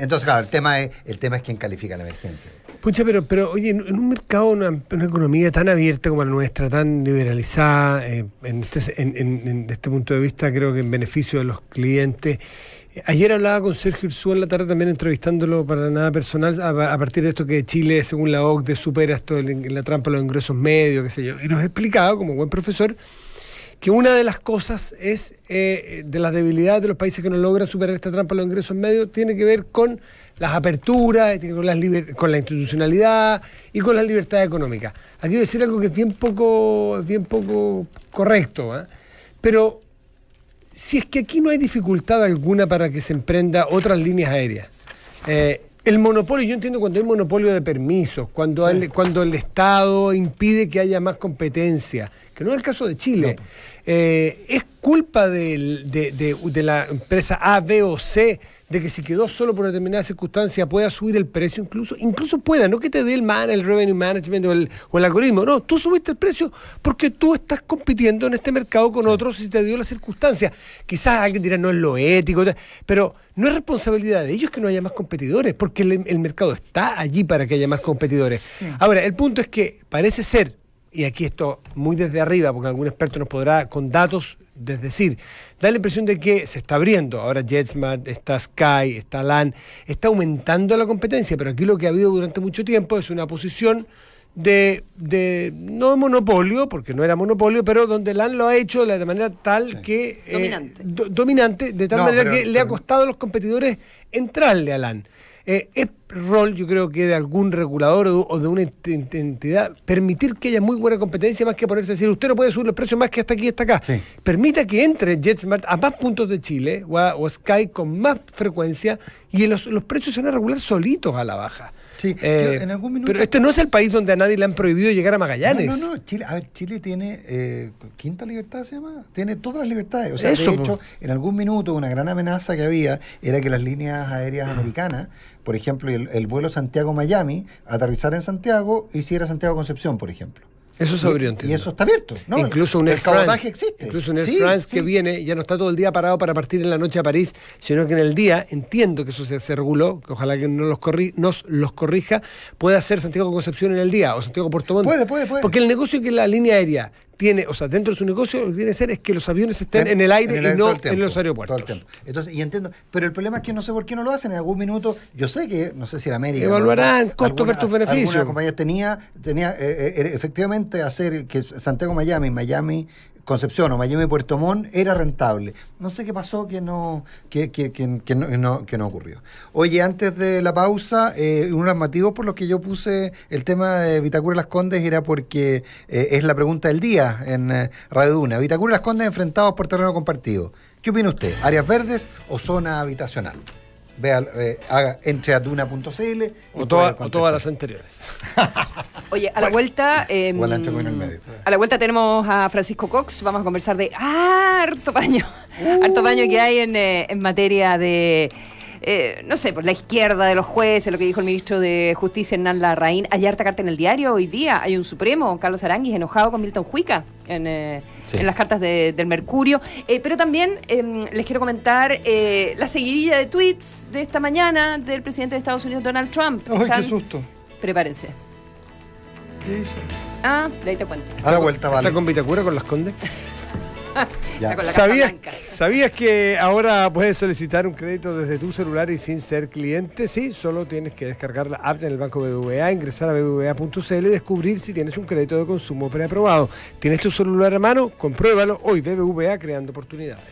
entonces claro, el tema es quién califica la emergencia. Pucha, pero oye, en un mercado, una economía tan abierta como la nuestra, tan liberalizada, desde este punto de vista creo que en beneficio de los clientes. Ayer hablaba con Sergio Ursúa en la tarde también entrevistándolo para nada personal, a partir de esto que Chile, según la OCDE, supera esto la trampa de los ingresos medios, qué sé yo. Y nos explicaba, como buen profesor, que una de las cosas es, de las debilidades de los países que no logran superar esta trampa de los ingresos medios, tiene que ver con las aperturas, con la institucionalidad y con la libertad económica. Aquí voy a decir algo que es bien poco correcto, ¿eh? Pero si es que aquí no hay dificultad alguna para que se emprenda otras líneas aéreas. El monopolio, yo entiendo cuando hay monopolio de permisos, cuando el Estado impide que haya más competencia, que no es el caso de Chile. No. Es culpa de la empresa A, B o C de que si quedó solo por determinada circunstancia pueda subir el precio, incluso pueda, no que te dé el revenue management o el algoritmo, no, tú subiste el precio porque tú estás compitiendo en este mercado con otros y te dio la circunstancia. Quizás alguien dirá, no es lo ético, pero no es responsabilidad de ellos que no haya más competidores, porque el mercado está allí para que haya más competidores. Sí. Ahora, el punto es que parece ser, y aquí esto muy desde arriba, porque algún experto nos podrá con datos decir, da la impresión de que se está abriendo. Ahora JetSmart, está Sky, está LAN, está aumentando la competencia, pero aquí lo que ha habido durante mucho tiempo es una posición de no monopolio, porque no era monopolio, pero donde LAN lo ha hecho de manera tal que... dominante, de tal manera que le ha costado a los competidores entrarle a LAN. Es rol, yo creo que de algún regulador o de una entidad, permitir que haya muy buena competencia, más que ponerse a decir, usted no puede subir los precios más que hasta aquí y hasta acá. Sí. Permita que entre JetSmart a más puntos de Chile o Sky con más frecuencia y los precios se van a regular solitos a la baja. Sí, en algún minuto... Pero este no es el país donde a nadie le han prohibido llegar a Magallanes. No, Chile tiene quinta libertad, se llama, tiene todas las libertades. O sea, Eso, de hecho, en algún minuto una gran amenaza que había era que las líneas aéreas americanas, por ejemplo, el vuelo Santiago-Miami, aterrizara en Santiago y hiciera Santiago-Concepción, por ejemplo. Eso se abrió, y eso está abierto, ¿no? Incluso un el Air France, cabotaje existe. Incluso un Air France que viene, ya no está todo el día parado para partir en la noche a París, sino que en el día, entiendo que eso se reguló, que ojalá que nos los corrija, puede hacer Santiago Concepción en el día, o Santiago Puerto Montt. Puede. Porque el negocio que la línea aérea tiene, o sea, dentro de su negocio, lo que tiene que ser es que los aviones estén en el aire y no en los aeropuertos. Todo el tiempo. Entonces, y entiendo, pero el problema es que no sé por qué no lo hacen. En algún minuto, yo sé que, no sé si en América... Evaluarán costos versus beneficios. Alguna compañía tenía efectivamente hacer que Santiago-Miami, Miami-Concepción o Miami-Puerto Montt era rentable. No sé qué pasó que no ocurrió. Oye, antes de la pausa, uno de los motivos por los que yo puse el tema de Vitacura Las Condes era porque es la pregunta del día en Radio Duna. Vitacura Las Condes enfrentados por terreno compartido. ¿Qué opina usted? ¿Áreas verdes o zona habitacional? Vea, entre a duna.cl o todas las anteriores. Oye, a la vuelta... a la vuelta tenemos a Francisco Cox. Vamos a conversar de harto paño que hay en materia de... no sé, por la izquierda de los jueces, lo que dijo el ministro de Justicia, Hernán Larraín. Hay harta carta en el diario hoy día. Hay un Supremo, Carlos Aranguis, enojado con Milton Juica en las cartas del Mercurio. Pero también les quiero comentar la seguidilla de tweets de esta mañana del presidente de Estados Unidos, Donald Trump. ¡Ay, qué susto! Prepárense. ¿Qué hizo? De ahí te cuento. A la vuelta, vale. ¿Está con Vitacura con Las Condes? Con la ¿Sabías que ahora puedes solicitar un crédito desde tu celular y sin ser cliente? Sí, solo tienes que descargar la app en el Banco BBVA, ingresar a bbva.cl y descubrir si tienes un crédito de consumo preaprobado. ¿Tienes tu celular a mano? Compruébalo. Hoy BBVA, creando oportunidades.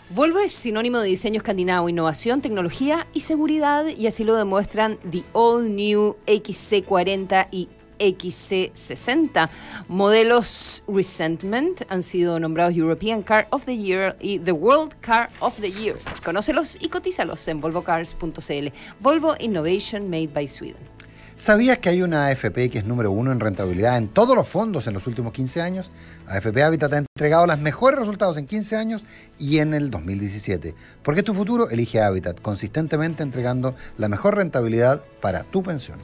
Volvo es sinónimo de diseño escandinavo, innovación, tecnología y seguridad, y así lo demuestran The All New XC40 y XC60. Modelos Resentment han sido nombrados European Car of the Year y The World Car of the Year. Conócelos y cotízalos en volvocars.cl. Volvo Innovation Made by Sweden. ¿Sabías que hay una AFP que es número 1 en rentabilidad en todos los fondos en los últimos 15 años? AFP Habitat ha entregado los mejores resultados en 15 años y en el 2017. Porque es tu futuro, elige Habitat, consistentemente entregando la mejor rentabilidad para tu pensión.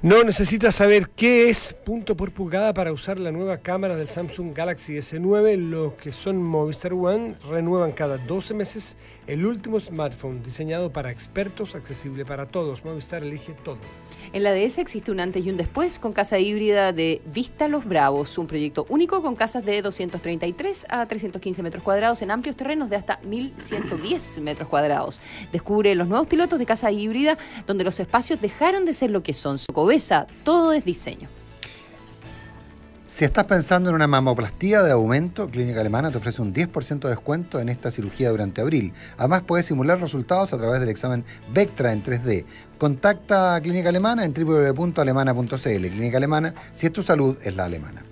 No necesitas saber qué es punto por pulgada para usar la nueva cámara del Samsung Galaxy S9. Los que son Movistar One renuevan cada 12 meses el último smartphone diseñado para expertos, accesible para todos. Movistar elige todo. En la DS existe un antes y un después con casa híbrida de Vista Los Bravos, un proyecto único con casas de 233 a 315 metros cuadrados en amplios terrenos de hasta 1.110 metros cuadrados. Descubre los nuevos pilotos de casa híbrida donde los espacios dejaron de ser lo que son. Socobesa, todo es diseño. Si estás pensando en una mamoplastía de aumento, Clínica Alemana te ofrece un 10% de descuento en esta cirugía durante abril. Además, puedes simular resultados a través del examen Vectra en 3D. Contacta a Clínica Alemana en www.alemana.cl. Clínica Alemana, si es tu salud, es la alemana.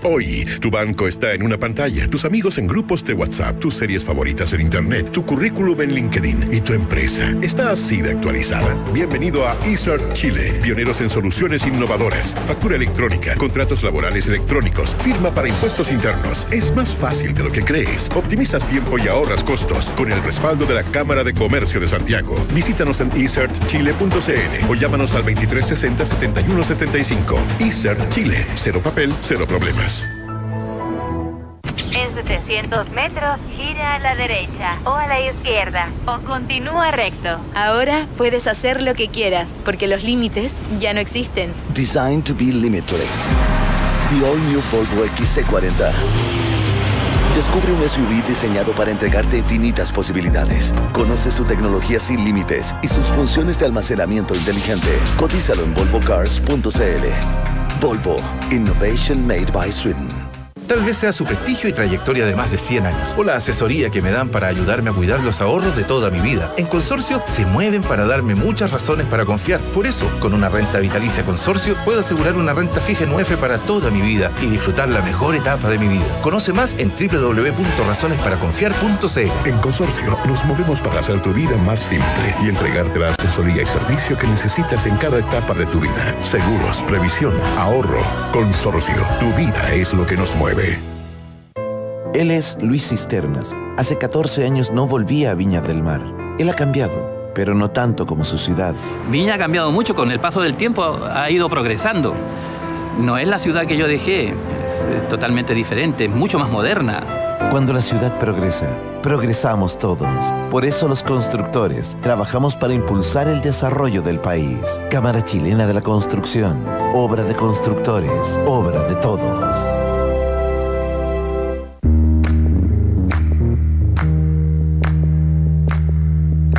Hoy, tu banco está en una pantalla, tus amigos en grupos de WhatsApp, tus series favoritas en Internet, tu currículum en LinkedIn y tu empresa está así de actualizada. Bienvenido a eCert Chile, pioneros en soluciones innovadoras, factura electrónica, contratos laborales electrónicos, firma para impuestos internos. Es más fácil de lo que crees. Optimizas tiempo y ahorras costos con el respaldo de la Cámara de Comercio de Santiago. Visítanos en ecertchile.cl o llámanos al 2360-7175. eCert Chile, cero papel, cero problemas. En 700 metros, gira a la derecha o a la izquierda o continúa recto. Ahora puedes hacer lo que quieras porque los límites ya no existen. Designed to be limitless. The all new Volvo XC40. Descubre un SUV diseñado para entregarte infinitas posibilidades. Conoce su tecnología sin límites y sus funciones de almacenamiento inteligente. Cotízalo en volvocars.cl. Volvo Innovation Made by Sweden. Tal vez sea su prestigio y trayectoria de más de 100 años, o la asesoría que me dan para ayudarme a cuidar los ahorros de toda mi vida. En Consorcio se mueven para darme muchas razones para confiar. Por eso, con una renta vitalicia Consorcio, puedo asegurar una renta fija en UF para toda mi vida y disfrutar la mejor etapa de mi vida. Conoce más en www.razonesparaconfiar.cl. En Consorcio nos movemos para hacer tu vida más simple y entregarte la asesoría y servicio que necesitas en cada etapa de tu vida. Seguros, previsión, ahorro. Consorcio, tu vida es lo que nos mueve. Él es Luis Cisternas. Hace 14 años no volvía a Viña del Mar. Él ha cambiado, pero no tanto como su ciudad. Viña ha cambiado mucho, con el paso del tiempo ha ido progresando. No es la ciudad que yo dejé, es totalmente diferente, es mucho más moderna. Cuando la ciudad progresa, progresamos todos. Por eso los constructores trabajamos para impulsar el desarrollo del país. Cámara Chilena de la Construcción. Obra de constructores, obra de todos.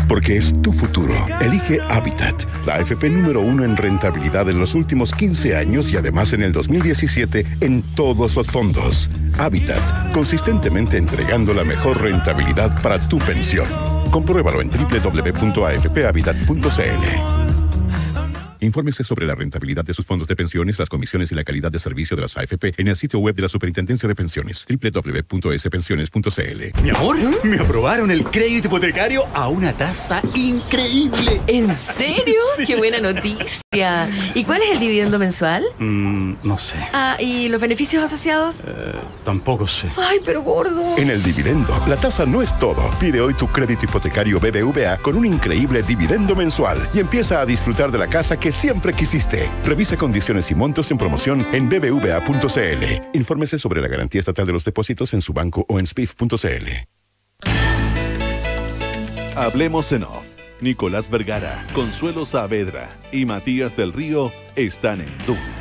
Porque es tu futuro. Elige Habitat, la AFP número 1 en rentabilidad en los últimos 15 años y además en el 2017 en todos los fondos. Habitat, consistentemente entregando la mejor rentabilidad para tu pensión. Compruébalo en www.afphabitat.cl. Infórmese sobre la rentabilidad de sus fondos de pensiones, las comisiones y la calidad de servicio de las AFP en el sitio web de la Superintendencia de Pensiones, www.spensiones.cl. Mi amor, me aprobaron el crédito hipotecario a una tasa increíble. ¿En serio? Sí. ¡Qué buena noticia! ¿Y cuál es el dividendo mensual? No sé. ¿Y los beneficios asociados? Tampoco sé. ¡Ay, pero gordo! En el dividendo, la tasa no es todo. Pide hoy tu crédito hipotecario BBVA con un increíble dividendo mensual y empieza a disfrutar de la casa que siempre quisiste. Revisa condiciones y montos en promoción en bbva.cl. Infórmese sobre la garantía estatal de los depósitos en su banco o en spif.cl. Hablemos en off. Nicolás Vergara, Consuelo Saavedra y Matías del Río están en Duna.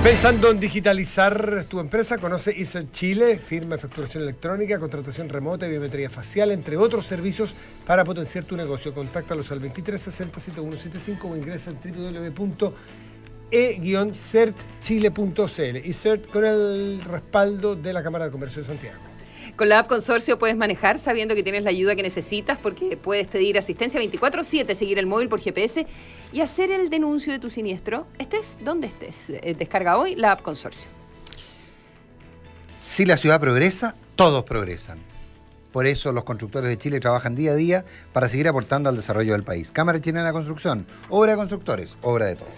Pensando en digitalizar tu empresa, conoce Insert Chile, firma de facturación electrónica, contratación remota y biometría facial, entre otros servicios para potenciar tu negocio. Contáctalos al 2360-7175 o ingresa en www.e-certchile.cl. Insert con el respaldo de la Cámara de Comercio de Santiago. Con la app Consorcio puedes manejar sabiendo que tienes la ayuda que necesitas, porque puedes pedir asistencia 24/7, seguir el móvil por GPS y hacer el denuncio de tu siniestro, estés donde estés. Descarga hoy la app Consorcio. Si la ciudad progresa, todos progresan. Por eso los constructores de Chile trabajan día a día para seguir aportando al desarrollo del país. Cámara Chilena de la Construcción, obra de constructores, obra de todos.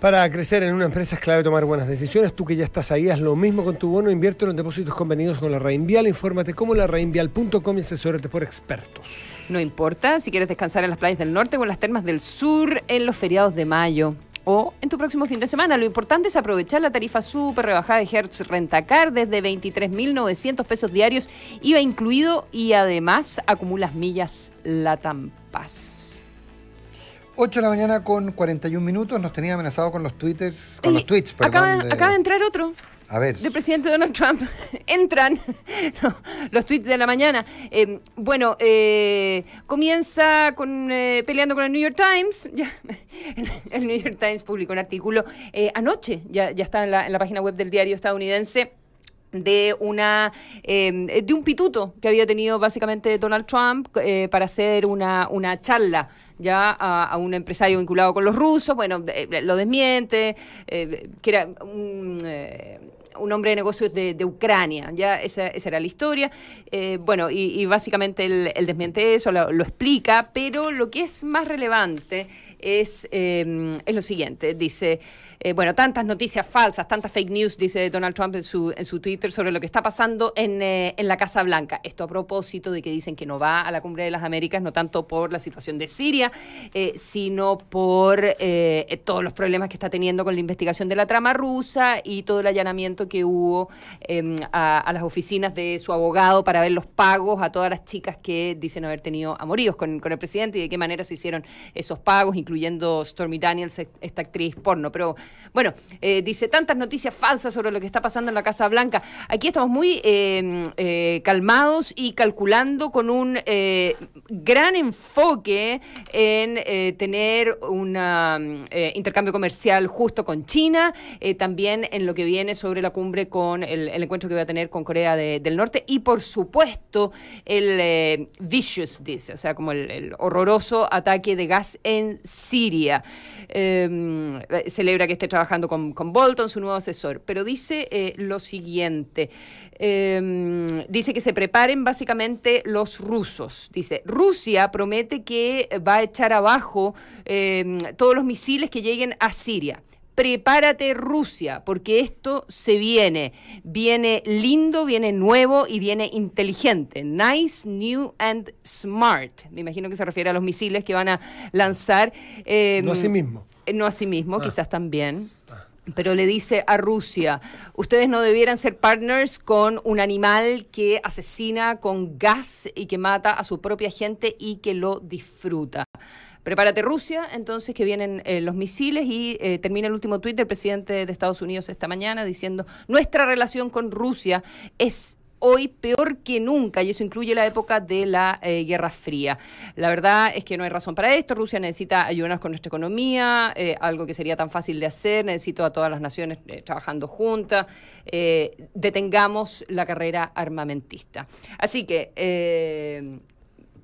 Para crecer en una empresa es clave tomar buenas decisiones. Tú que ya estás ahí, haz lo mismo con tu bono, inviértelo en depósitos convenidos con la Reinvial. Infórmate como lareinvial.com y asesórate por expertos. No importa si quieres descansar en las playas del norte o en las termas del sur en los feriados de mayo o en tu próximo fin de semana. Lo importante es aprovechar la tarifa súper rebajada de Hertz Rentacar desde 23.900 pesos diarios, IVA incluido, y además acumulas millas Latam Paz. 8 de la mañana con 41 minutos, nos tenía amenazado con los tweets, Acaba de entrar otro. A ver. Del presidente Donald Trump. Entran los tweets de la mañana. Comienza con peleando con el New York Times. El New York Times publicó un artículo anoche, ya está en la página web del diario estadounidense, de un pituto que había tenido básicamente Donald Trump para hacer una charla ya a un empresario vinculado con los rusos. Bueno, lo desmiente, que era un hombre de negocios de Ucrania, ya esa era la historia. Y básicamente él desmiente eso, lo explica, pero lo que es más relevante es lo siguiente. Dice, tantas noticias falsas, tantas fake news, dice Donald Trump en su Twitter, sobre lo que está pasando en la Casa Blanca. Esto a propósito de que dicen que no va a la Cumbre de las Américas, no tanto por la situación de Siria, sino por todos los problemas que está teniendo con la investigación de la trama rusa y todo el allanamiento asalto que hubo a las oficinas de su abogado para ver los pagos a todas las chicas que dicen haber tenido amoríos con el presidente y de qué manera se hicieron esos pagos, incluyendo Stormy Daniels, esta actriz porno. Pero bueno, dice tantas noticias falsas sobre lo que está pasando en la Casa Blanca. Aquí estamos muy calmados y calculando con un gran enfoque en tener un intercambio comercial justo con China, también en lo que viene sobre la cumbre con el encuentro que va a tener con Corea del Norte y por supuesto el vicious, dice, o sea, como el horroroso ataque de gas en Siria. Celebra que esté trabajando con Bolton, su nuevo asesor, pero dice lo siguiente. Dice que se preparen básicamente los rusos. Dice, Rusia promete que va a echar abajo todos los misiles que lleguen a Siria. Prepárate, Rusia, porque esto se viene lindo, viene nuevo y viene inteligente. Nice, new and smart. Me imagino que se refiere a los misiles que van a lanzar. No a sí mismo. No a sí mismo, quizás también. Pero le dice a Rusia, ustedes no debieran ser partners con un animal que asesina con gas y que mata a su propia gente y que lo disfruta. Prepárate, Rusia, entonces, que vienen los misiles y termina el último tuit del presidente de Estados Unidos esta mañana diciendo, nuestra relación con Rusia es hoy peor que nunca, y eso incluye la época de la Guerra Fría. La verdad es que no hay razón para esto. Rusia necesita ayudarnos con nuestra economía, algo que sería tan fácil de hacer. Necesito a todas las naciones trabajando juntas. Detengamos la carrera armamentista. Así que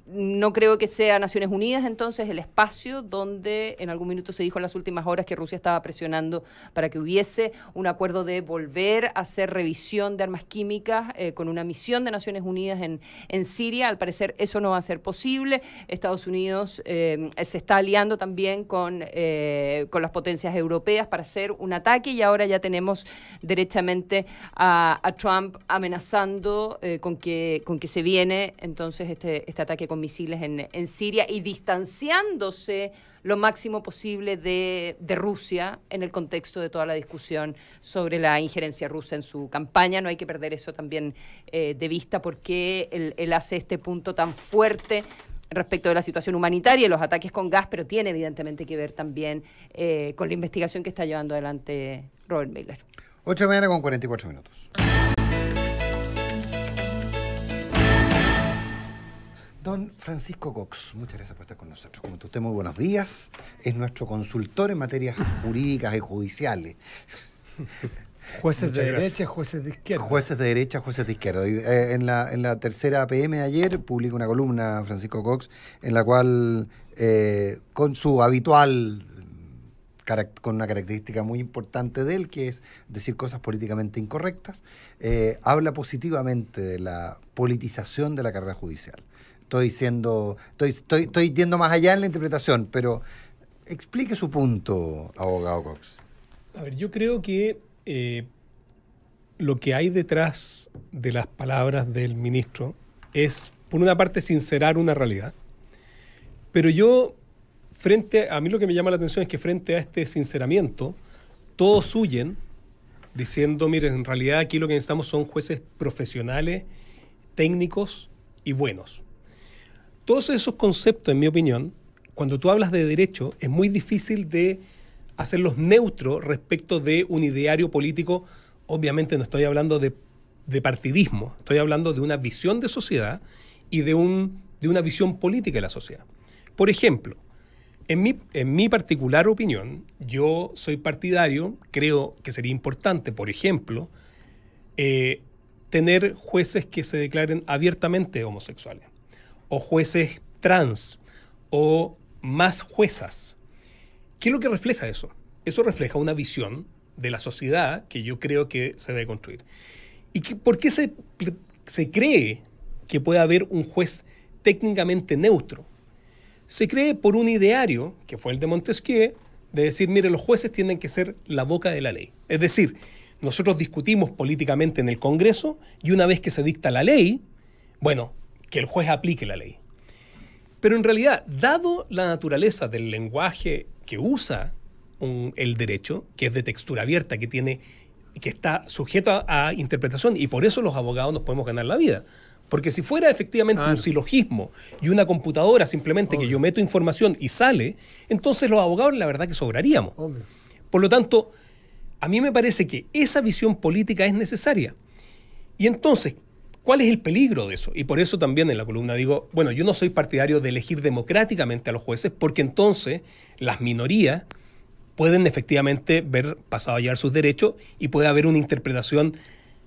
no creo que sea Naciones Unidas entonces el espacio donde en algún minuto se dijo en las últimas horas que Rusia estaba presionando para que hubiese un acuerdo de volver a hacer revisión de armas químicas con una misión de Naciones Unidas en Siria. Al parecer eso no va a ser posible. Estados Unidos se está aliando también con las potencias europeas para hacer un ataque y ahora ya tenemos derechamente a Trump amenazando con que se viene entonces este ataque con misiles en Siria y distanciándose lo máximo posible de Rusia en el contexto de toda la discusión sobre la injerencia rusa en su campaña. No hay que perder eso también de vista porque él hace este punto tan fuerte respecto de la situación humanitaria y los ataques con gas, pero tiene evidentemente que ver también con la investigación que está llevando adelante Robert Mueller. 8 de la mañana con 44 minutos. Don Francisco Cox, muchas gracias por estar con nosotros. Como usted, muy buenos días. Es nuestro consultor en materias jurídicas y judiciales. Jueces de derecha, jueces de izquierda. Jueces de derecha, jueces de izquierda. En la tercera PM de ayer publica una columna, Francisco Cox, en la cual, con su habitual, con una característica muy importante de él, que es decir cosas políticamente incorrectas, habla positivamente de la politización de la carrera judicial. Estoy yendo más allá en la interpretación, pero explique su punto, abogado Cox. A ver, yo creo que lo que hay detrás de las palabras del ministro es, por una parte, sincerar una realidad, pero a mí lo que me llama la atención es que frente a este sinceramiento, todos huyen diciendo, miren, en realidad aquí lo que necesitamos son jueces profesionales, técnicos y buenos. Todos esos conceptos, en mi opinión, cuando tú hablas de derecho, es muy difícil de hacerlos neutros respecto de un ideario político. Obviamente no estoy hablando de partidismo, estoy hablando de una visión de sociedad y de una visión política de la sociedad. Por ejemplo, en mi particular opinión, yo soy partidario, creo que sería importante, por ejemplo, tener jueces que se declaren abiertamente homosexuales, o jueces trans, o más juezas. ¿Qué es lo que refleja eso? Eso refleja una visión de la sociedad que yo creo que se debe construir. ¿Y por qué se cree que puede haber un juez técnicamente neutro? Se cree por un ideario, que fue el de Montesquieu, de decir, mire, los jueces tienen que ser la boca de la ley. Es decir, nosotros discutimos políticamente en el Congreso y una vez que se dicta la ley, bueno, que el juez aplique la ley. Pero en realidad, dado la naturaleza del lenguaje que usa el derecho, que es de textura abierta, que tiene que está sujeto a interpretación, y por eso los abogados nos podemos ganar la vida. Porque si fuera efectivamente un silogismo y una computadora simplemente que yo meto información y sale, entonces los abogados la verdad que sobraríamos. Por lo tanto, a mí me parece que esa visión política es necesaria. Y entonces, ¿cuál es el peligro de eso? Y por eso también en la columna digo, bueno, yo no soy partidario de elegir democráticamente a los jueces, porque entonces las minorías pueden efectivamente ver pasado a llevar sus derechos y puede haber una interpretación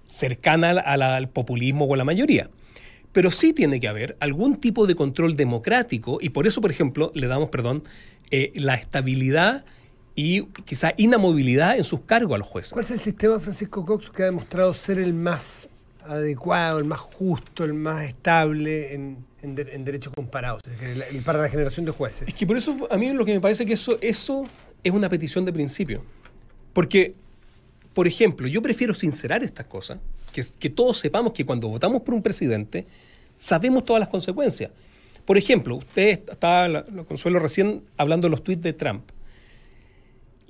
cercana al populismo o a la mayoría. Pero sí tiene que haber algún tipo de control democrático, y por eso, por ejemplo, le damos, la estabilidad y quizá inamovilidad en sus cargos a los jueces. ¿Cuál es el sistema, Francisco Cox, que ha demostrado ser el más adecuado, el más justo, el más estable en derechos comparados, para la generación de jueces? Es que por eso a mí lo que me parece que eso es una petición de principio. Porque, por ejemplo, yo prefiero sincerar estas cosas, que todos sepamos que cuando votamos por un presidente, sabemos todas las consecuencias. Por ejemplo, usted estaba, Consuelo, recién hablando de los tuits de Trump.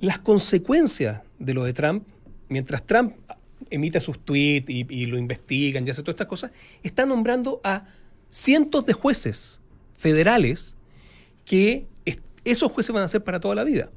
Las consecuencias de lo de Trump, mientras Trump emite sus tweets y lo investigan y hace todas estas cosas, está nombrando a cientos de jueces federales que esos jueces van a ser para toda la vida.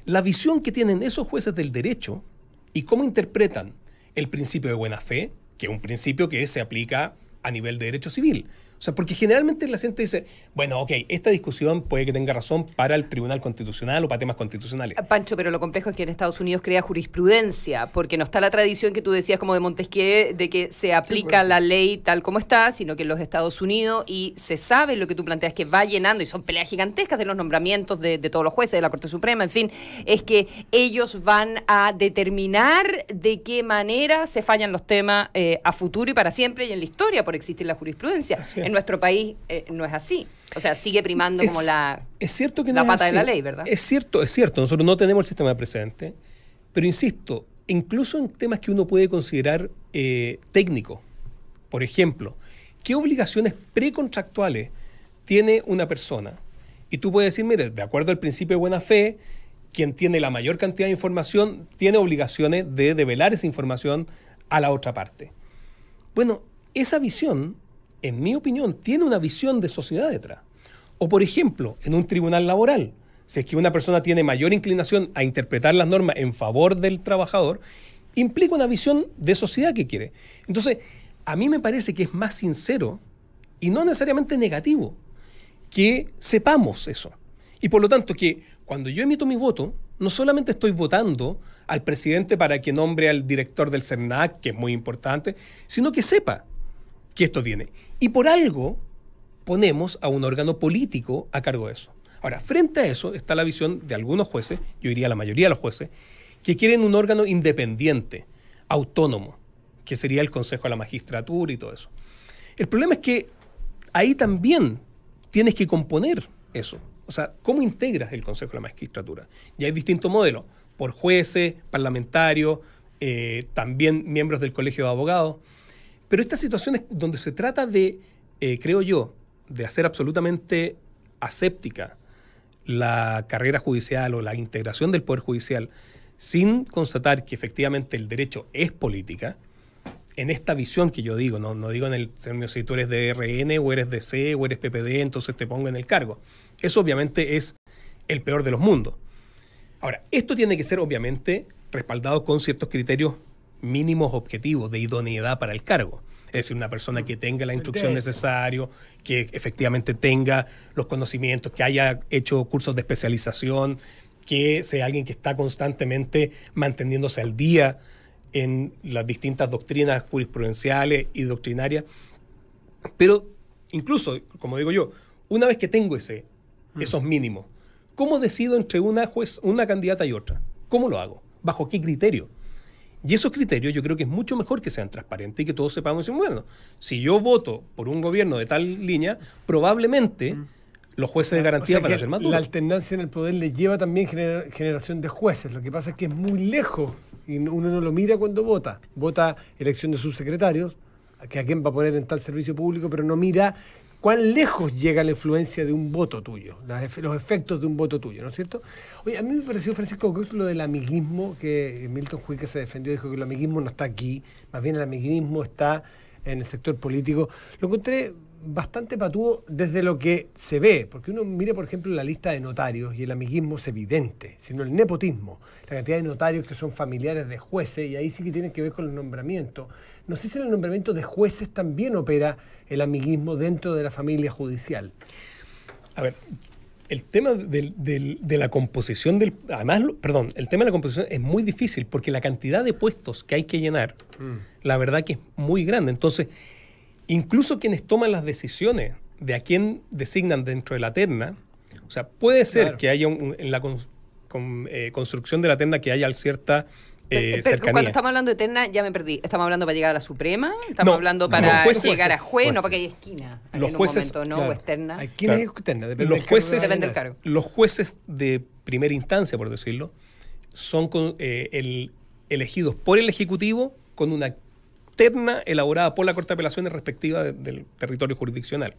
La visión que tienen esos jueces del derecho y cómo interpretan el principio de buena fe, que es un principio que se aplica a nivel de derecho civil. O sea, porque generalmente la gente dice, bueno, ok, esta discusión puede que tenga razón para el Tribunal Constitucional o para temas constitucionales. Pancho, pero lo complejo es que en Estados Unidos crea jurisprudencia, porque no está la tradición que tú decías como de Montesquieu, de que se aplica la ley tal como está, sino que en los Estados Unidos, y se sabe lo que tú planteas, que va llenando, y son peleas gigantescas de los nombramientos de todos los jueces, de la Corte Suprema, en fin, es que ellos van a determinar de qué manera se fallan los temas a futuro y para siempre, y en la historia por existir la jurisprudencia. En nuestro país no es así. O sea, sigue primando como la pata de la ley, ¿verdad? Es cierto. Nosotros no tenemos el sistema de precedentes, pero insisto, incluso en temas que uno puede considerar técnicos. Por ejemplo, ¿qué obligaciones precontractuales tiene una persona? Y tú puedes decir, mire, de acuerdo al principio de buena fe, quien tiene la mayor cantidad de información tiene obligaciones de develar esa información a la otra parte. Bueno, esa visión, en mi opinión, tiene una visión de sociedad detrás. O, por ejemplo, en un tribunal laboral, si es que una persona tiene mayor inclinación a interpretar las normas en favor del trabajador, implica una visión de sociedad que quiere. Entonces, a mí me parece que es más sincero y no necesariamente negativo que sepamos eso. Y por lo tanto, que cuando yo emito mi voto, no solamente estoy votando al presidente para que nombre al director del CERNAC, que es muy importante, sino que sepa que esto viene. Y por algo ponemos a un órgano político a cargo de eso. Ahora, frente a eso está la visión de algunos jueces, yo diría la mayoría de los jueces, que quieren un órgano independiente, autónomo, que sería el Consejo de la Magistratura y todo eso. El problema es que ahí también tienes que componer eso. O sea, ¿cómo integras el Consejo de la Magistratura? Y hay distintos modelos, por jueces, parlamentarios, también miembros del Colegio de Abogados. Pero estas situaciones donde se trata de, creo yo, de hacer absolutamente aséptica la carrera judicial o la integración del Poder Judicial sin constatar que efectivamente el derecho es política, en esta visión que yo digo, no digo en el término si tú eres de RN o eres DC o eres PPD, entonces te pongo en el cargo. Eso obviamente es el peor de los mundos. Ahora, esto tiene que ser obviamente respaldado con ciertos criterios mínimos objetivos de idoneidad para el cargo. Es decir, una persona que tenga la instrucción necesaria, que efectivamente tenga los conocimientos, que haya hecho cursos de especialización, que sea alguien que está constantemente manteniéndose al día en las distintas doctrinas jurisprudenciales y doctrinarias. Pero incluso, como digo yo, una vez que tengo esos mínimos, ¿cómo decido entre una candidata y otra? ¿Cómo lo hago? ¿Bajo qué criterio? Y esos criterios yo creo que es mucho mejor que sean transparentes y que todos sepamos, bueno, si yo voto por un gobierno de tal línea, probablemente los jueces de garantía van a ser más duros. La alternancia en el poder le lleva también generación de jueces. Lo que pasa es que es muy lejos y uno no lo mira cuando vota. Vota elección de subsecretarios, que a quién va a poner en tal servicio público, pero no mira cuán lejos llega la influencia de un voto tuyo, los efectos de un voto tuyo, ¿no es cierto? Oye, a mí me pareció, Francisco Cox, lo del amiguismo, que Milton Juica se defendió, dijo que el amiguismo no está aquí, más bien el amiguismo está en el sector político. Lo encontré bastante patúo desde lo que se ve, porque uno mira, por ejemplo, la lista de notarios y el amiguismo es evidente, sino el nepotismo, la cantidad de notarios que son familiares de jueces, y ahí sí que tienen que ver con el nombramiento. No sé si en el nombramiento de jueces también opera el amiguismo dentro de la familia judicial. A ver, el tema de la composición el tema de la composición es muy difícil porque la cantidad de puestos que hay que llenar, la verdad que es muy grande. Entonces, incluso quienes toman las decisiones de a quién designan dentro de la terna, o sea, puede ser que haya en la construcción de la terna que haya cierta cercanía. Cuando estamos hablando de terna, ya me perdí. ¿Estamos hablando para llegar a la Suprema? ¿Estamos hablando para llegar a juez? No, porque hay esquina. Los jueces, en un momento, ¿no? O externa. Hay quienes es externa, depende del cargo. Los jueces de primera instancia, por decirlo, son elegidos por el Ejecutivo con una terna elaborada por la Corte de Apelaciones respectiva del territorio jurisdiccional.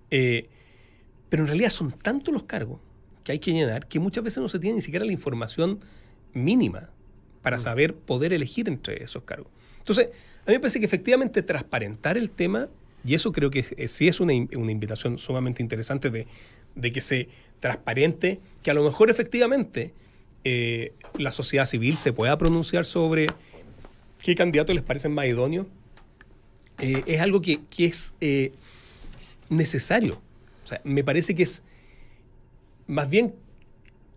Pero en realidad son tantos los cargos que hay que llenar que muchas veces no se tiene ni siquiera la información mínima para saber poder elegir entre esos cargos. Entonces, a mí me parece que efectivamente transparentar el tema, y eso creo que sí es una invitación sumamente interesante de que se transparente, que a lo mejor efectivamente la sociedad civil se pueda pronunciar sobre qué candidatos les parecen más idóneos, es algo que es necesario. O sea, me parece que es más bien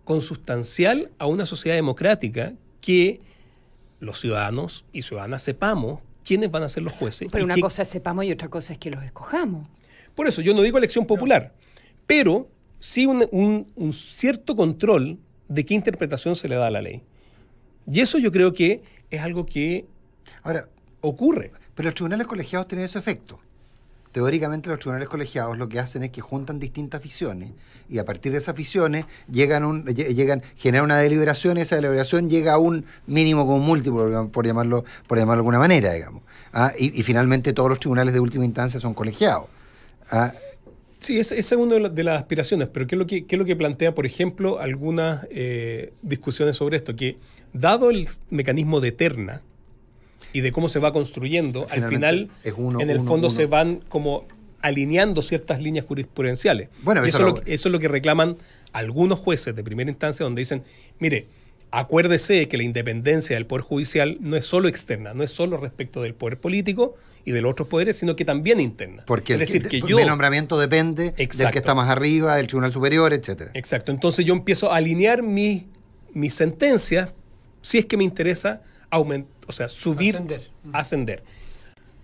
consustancial a una sociedad democrática que los ciudadanos y ciudadanas sepamos quiénes van a ser los jueces. Pero una cosa es sepamos y otra cosa es que los escojamos. Por eso, yo no digo elección popular, pero sí un cierto control de qué interpretación se le da a la ley. Y eso yo creo que es algo que ahora ocurre. Pero los tribunales colegiados tienen ese efecto. Teóricamente los tribunales colegiados lo que hacen es que juntan distintas visiones y a partir de esas visiones generan una deliberación y esa deliberación llega a un mínimo como múltiplo, por llamarlo de alguna manera, digamos. Y finalmente todos los tribunales de última instancia son colegiados. Sí, esa es una de las aspiraciones, pero ¿qué es lo que plantea, por ejemplo, algunas discusiones sobre esto? Que dado el mecanismo de terna, y de cómo se va construyendo, al final, en el fondo se van como alineando ciertas líneas jurisprudenciales. Bueno, eso es lo que reclaman algunos jueces de primera instancia, donde dicen, mire, acuérdese que la independencia del Poder Judicial no es solo externa, no es solo respecto del poder político y de los otros poderes, sino que también interna. Porque el nombramiento depende del que está más arriba, del Tribunal Superior, etcétera. Exacto. Entonces yo empiezo a alinear mis sentencias, si es que me interesa, subir, ascender.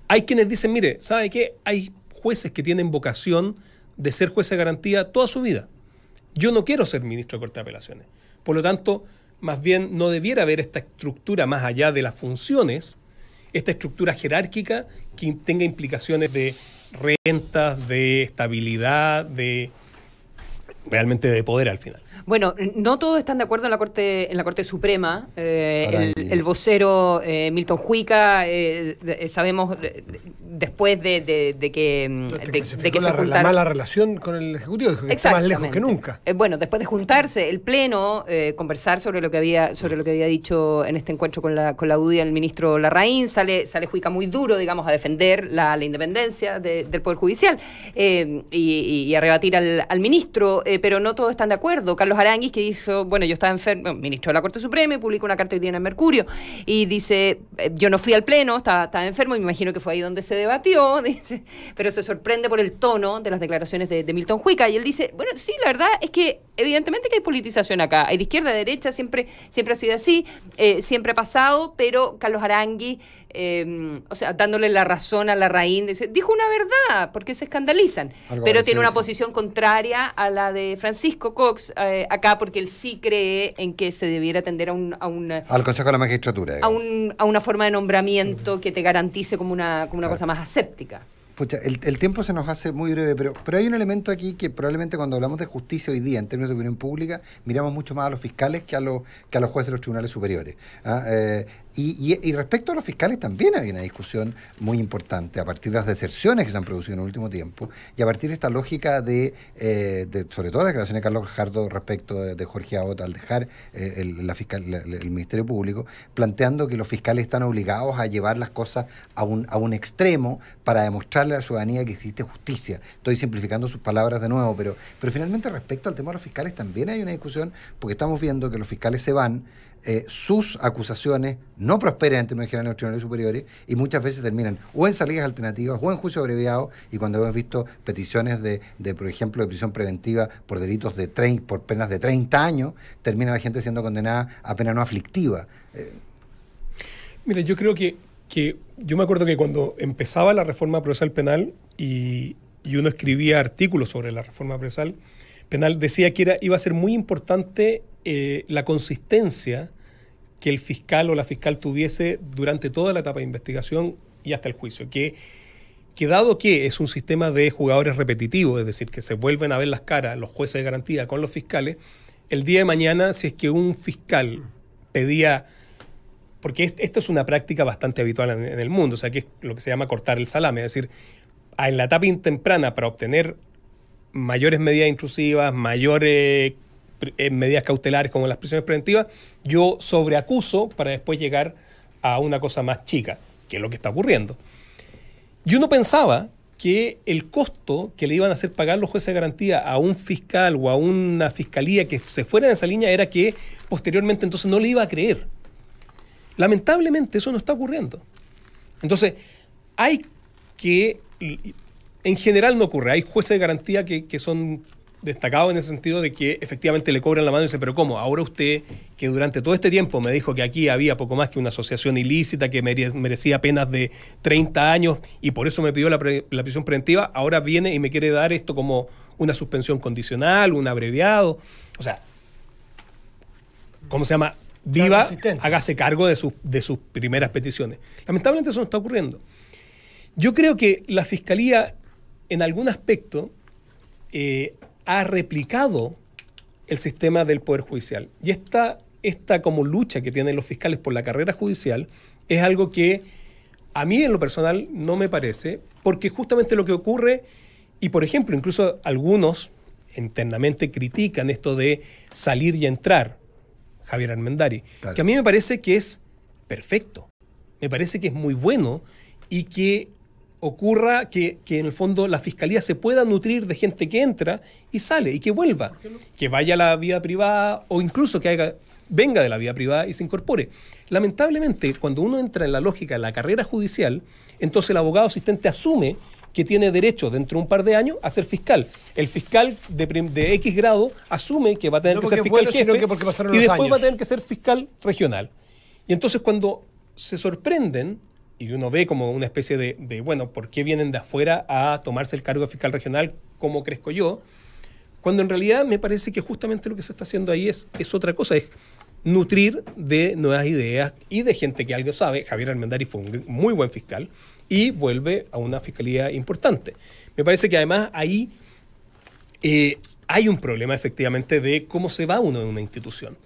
Hay quienes dicen, mire, ¿sabe qué? Hay jueces que tienen vocación de ser juez de garantía toda su vida. Yo no quiero ser ministro de Corte de Apelaciones. Por lo tanto, más bien no debiera haber esta estructura más allá de las funciones, esta estructura jerárquica que tenga implicaciones de rentas, de estabilidad, realmente de poder al final. Bueno, no todos están de acuerdo en la Corte Suprema. El vocero Milton Juica, sabemos después de que se juntaron. La mala relación con el Ejecutivo, dijo que está más lejos que nunca. Bueno, después de juntarse el Pleno, conversar sobre lo que había dicho en este encuentro con la UDI el ministro Larraín, sale Juica muy duro, digamos, a defender la independencia del Poder Judicial y a rebatir al ministro, pero no todos están de acuerdo. Carlos Aranguis, que dijo, bueno, yo estaba enfermo, ministro de la Corte Suprema, y publicó una carta hoy día en el Mercurio, y dice, yo no fui al Pleno, estaba enfermo, y me imagino que fue ahí donde se debatió, dice, pero se sorprende por el tono de las declaraciones de Milton Juica, y él dice, bueno, sí, la verdad es que evidentemente que hay politización acá, hay de izquierda a derecha, siempre ha sido así, siempre ha pasado, pero Carlos Aranguis, dándole la razón a Larraín, dijo una verdad, porque se escandalizan, pero tiene una posición contraria a la de Francisco Cox acá, porque él sí cree en que se debiera atender al Consejo de la Magistratura, a una forma de nombramiento que te garantice como una cosa más aséptica. Pucha, el tiempo se nos hace muy breve, pero hay un elemento aquí que probablemente cuando hablamos de justicia hoy día, en términos de opinión pública, miramos mucho más a los fiscales que a los jueces de los tribunales superiores. Y respecto a los fiscales también hay una discusión muy importante a partir de las deserciones que se han producido en el último tiempo y a partir de esta lógica de sobre todo la declaración de Carlos Gajardo respecto de Jorge Abot al dejar el Ministerio Público, planteando que los fiscales están obligados a llevar las cosas a un extremo para demostrar a la ciudadanía que existe justicia. Estoy simplificando sus palabras de nuevo, pero finalmente respecto al tema de los fiscales también hay una discusión, porque estamos viendo que los fiscales se van, sus acusaciones no prosperan en términos generales en los tribunales superiores y muchas veces terminan o en salidas alternativas o en juicio abreviado, y cuando hemos visto peticiones de por ejemplo, de prisión preventiva por delitos por penas de 30 años, termina la gente siendo condenada a pena no aflictiva. Mira, yo creo que yo me acuerdo que cuando empezaba la reforma procesal penal y uno escribía artículos sobre la reforma procesal penal, decía que iba a ser muy importante la consistencia que el fiscal o la fiscal tuviese durante toda la etapa de investigación y hasta el juicio. Que dado que es un sistema de jugadores repetitivos, es decir, que se vuelven a ver las caras los jueces de garantía con los fiscales, el día de mañana, si es que un fiscal pedía... Porque esto es una práctica bastante habitual en el mundo, o sea, que es lo que se llama cortar el salame, es decir, en la etapa temprana para obtener mayores medidas intrusivas, mayores medidas cautelares como las prisiones preventivas, yo sobreacuso para después llegar a una cosa más chica, que es lo que está ocurriendo. Y uno pensaba que el costo que le iban a hacer pagar los jueces de garantía a un fiscal o a una fiscalía que se fuera en esa línea era que posteriormente entonces no le iba a creer. Lamentablemente eso no está ocurriendo. Entonces, en general no ocurre. Hay jueces de garantía que son destacados en ese sentido de que efectivamente le cobran la mano y dicen, pero ¿cómo? Ahora usted, que durante todo este tiempo me dijo que aquí había poco más que una asociación ilícita, que merecía penas de 30 años y por eso me pidió la prisión preventiva, ahora viene y me quiere dar esto como una suspensión condicional, un abreviado. O sea, ¿cómo se llama? Viva, hágase cargo de sus primeras peticiones. Lamentablemente eso no está ocurriendo. Yo creo que la Fiscalía, en algún aspecto, ha replicado el sistema del Poder Judicial. Y esta como lucha que tienen los fiscales por la carrera judicial es algo que a mí en lo personal no me parece, porque justamente lo que ocurre, y por ejemplo, incluso algunos internamente critican esto de salir y entrar, Javier Armendari, claro, que a mí me parece que es perfecto, me parece que es muy bueno y que ocurra que en el fondo la Fiscalía se pueda nutrir de gente que entra y sale y que vuelva, que vaya a la vida privada o incluso que venga de la vida privada y se incorpore. Lamentablemente, cuando uno entra en la lógica de la carrera judicial, entonces el abogado asistente asume que tiene derecho dentro de un par de años a ser fiscal. El fiscal de X grado asume que va a tener que ser fiscal jefe y después va a tener que ser fiscal regional. Y entonces cuando se sorprenden y uno ve como una especie de bueno, ¿por qué vienen de afuera a tomarse el cargo de fiscal regional? ¿Cómo crezco yo? Cuando en realidad me parece que justamente lo que se está haciendo ahí es otra cosa, es nutrir de nuevas ideas y de gente que algo sabe. Javier Armendari fue un muy buen fiscal y vuelve a una fiscalía importante. Me parece que además ahí hay un problema efectivamente de cómo se va uno de una institución.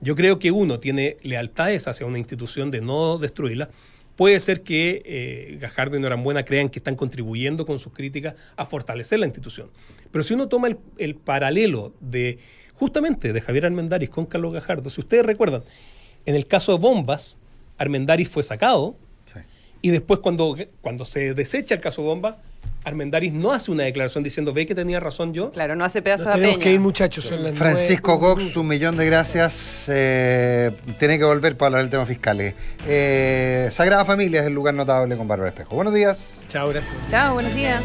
Yo creo que uno tiene lealtades hacia una institución de no destruirla. Puede ser que Gajardo y Norambuena crean que están contribuyendo con sus críticas a fortalecer la institución. Pero si uno toma el paralelo justamente de Javier Armendariz con Carlos Gajardo, si ustedes recuerdan, en el caso de Bombas, Armendariz fue sacado, sí, y después cuando se desecha el caso Bombas, Armendariz no hace una declaración diciendo, ve que tenía razón yo. Claro, no hace pedazo de peña. Tenemos que ir, muchachos. Francisco Cox, 1.000.000 de gracias. Tiene que volver para hablar del tema fiscales. Sagrada Familia es el lugar notable con Bárbara Espejo. Buenos días. Chao, gracias. Chao, buenos días.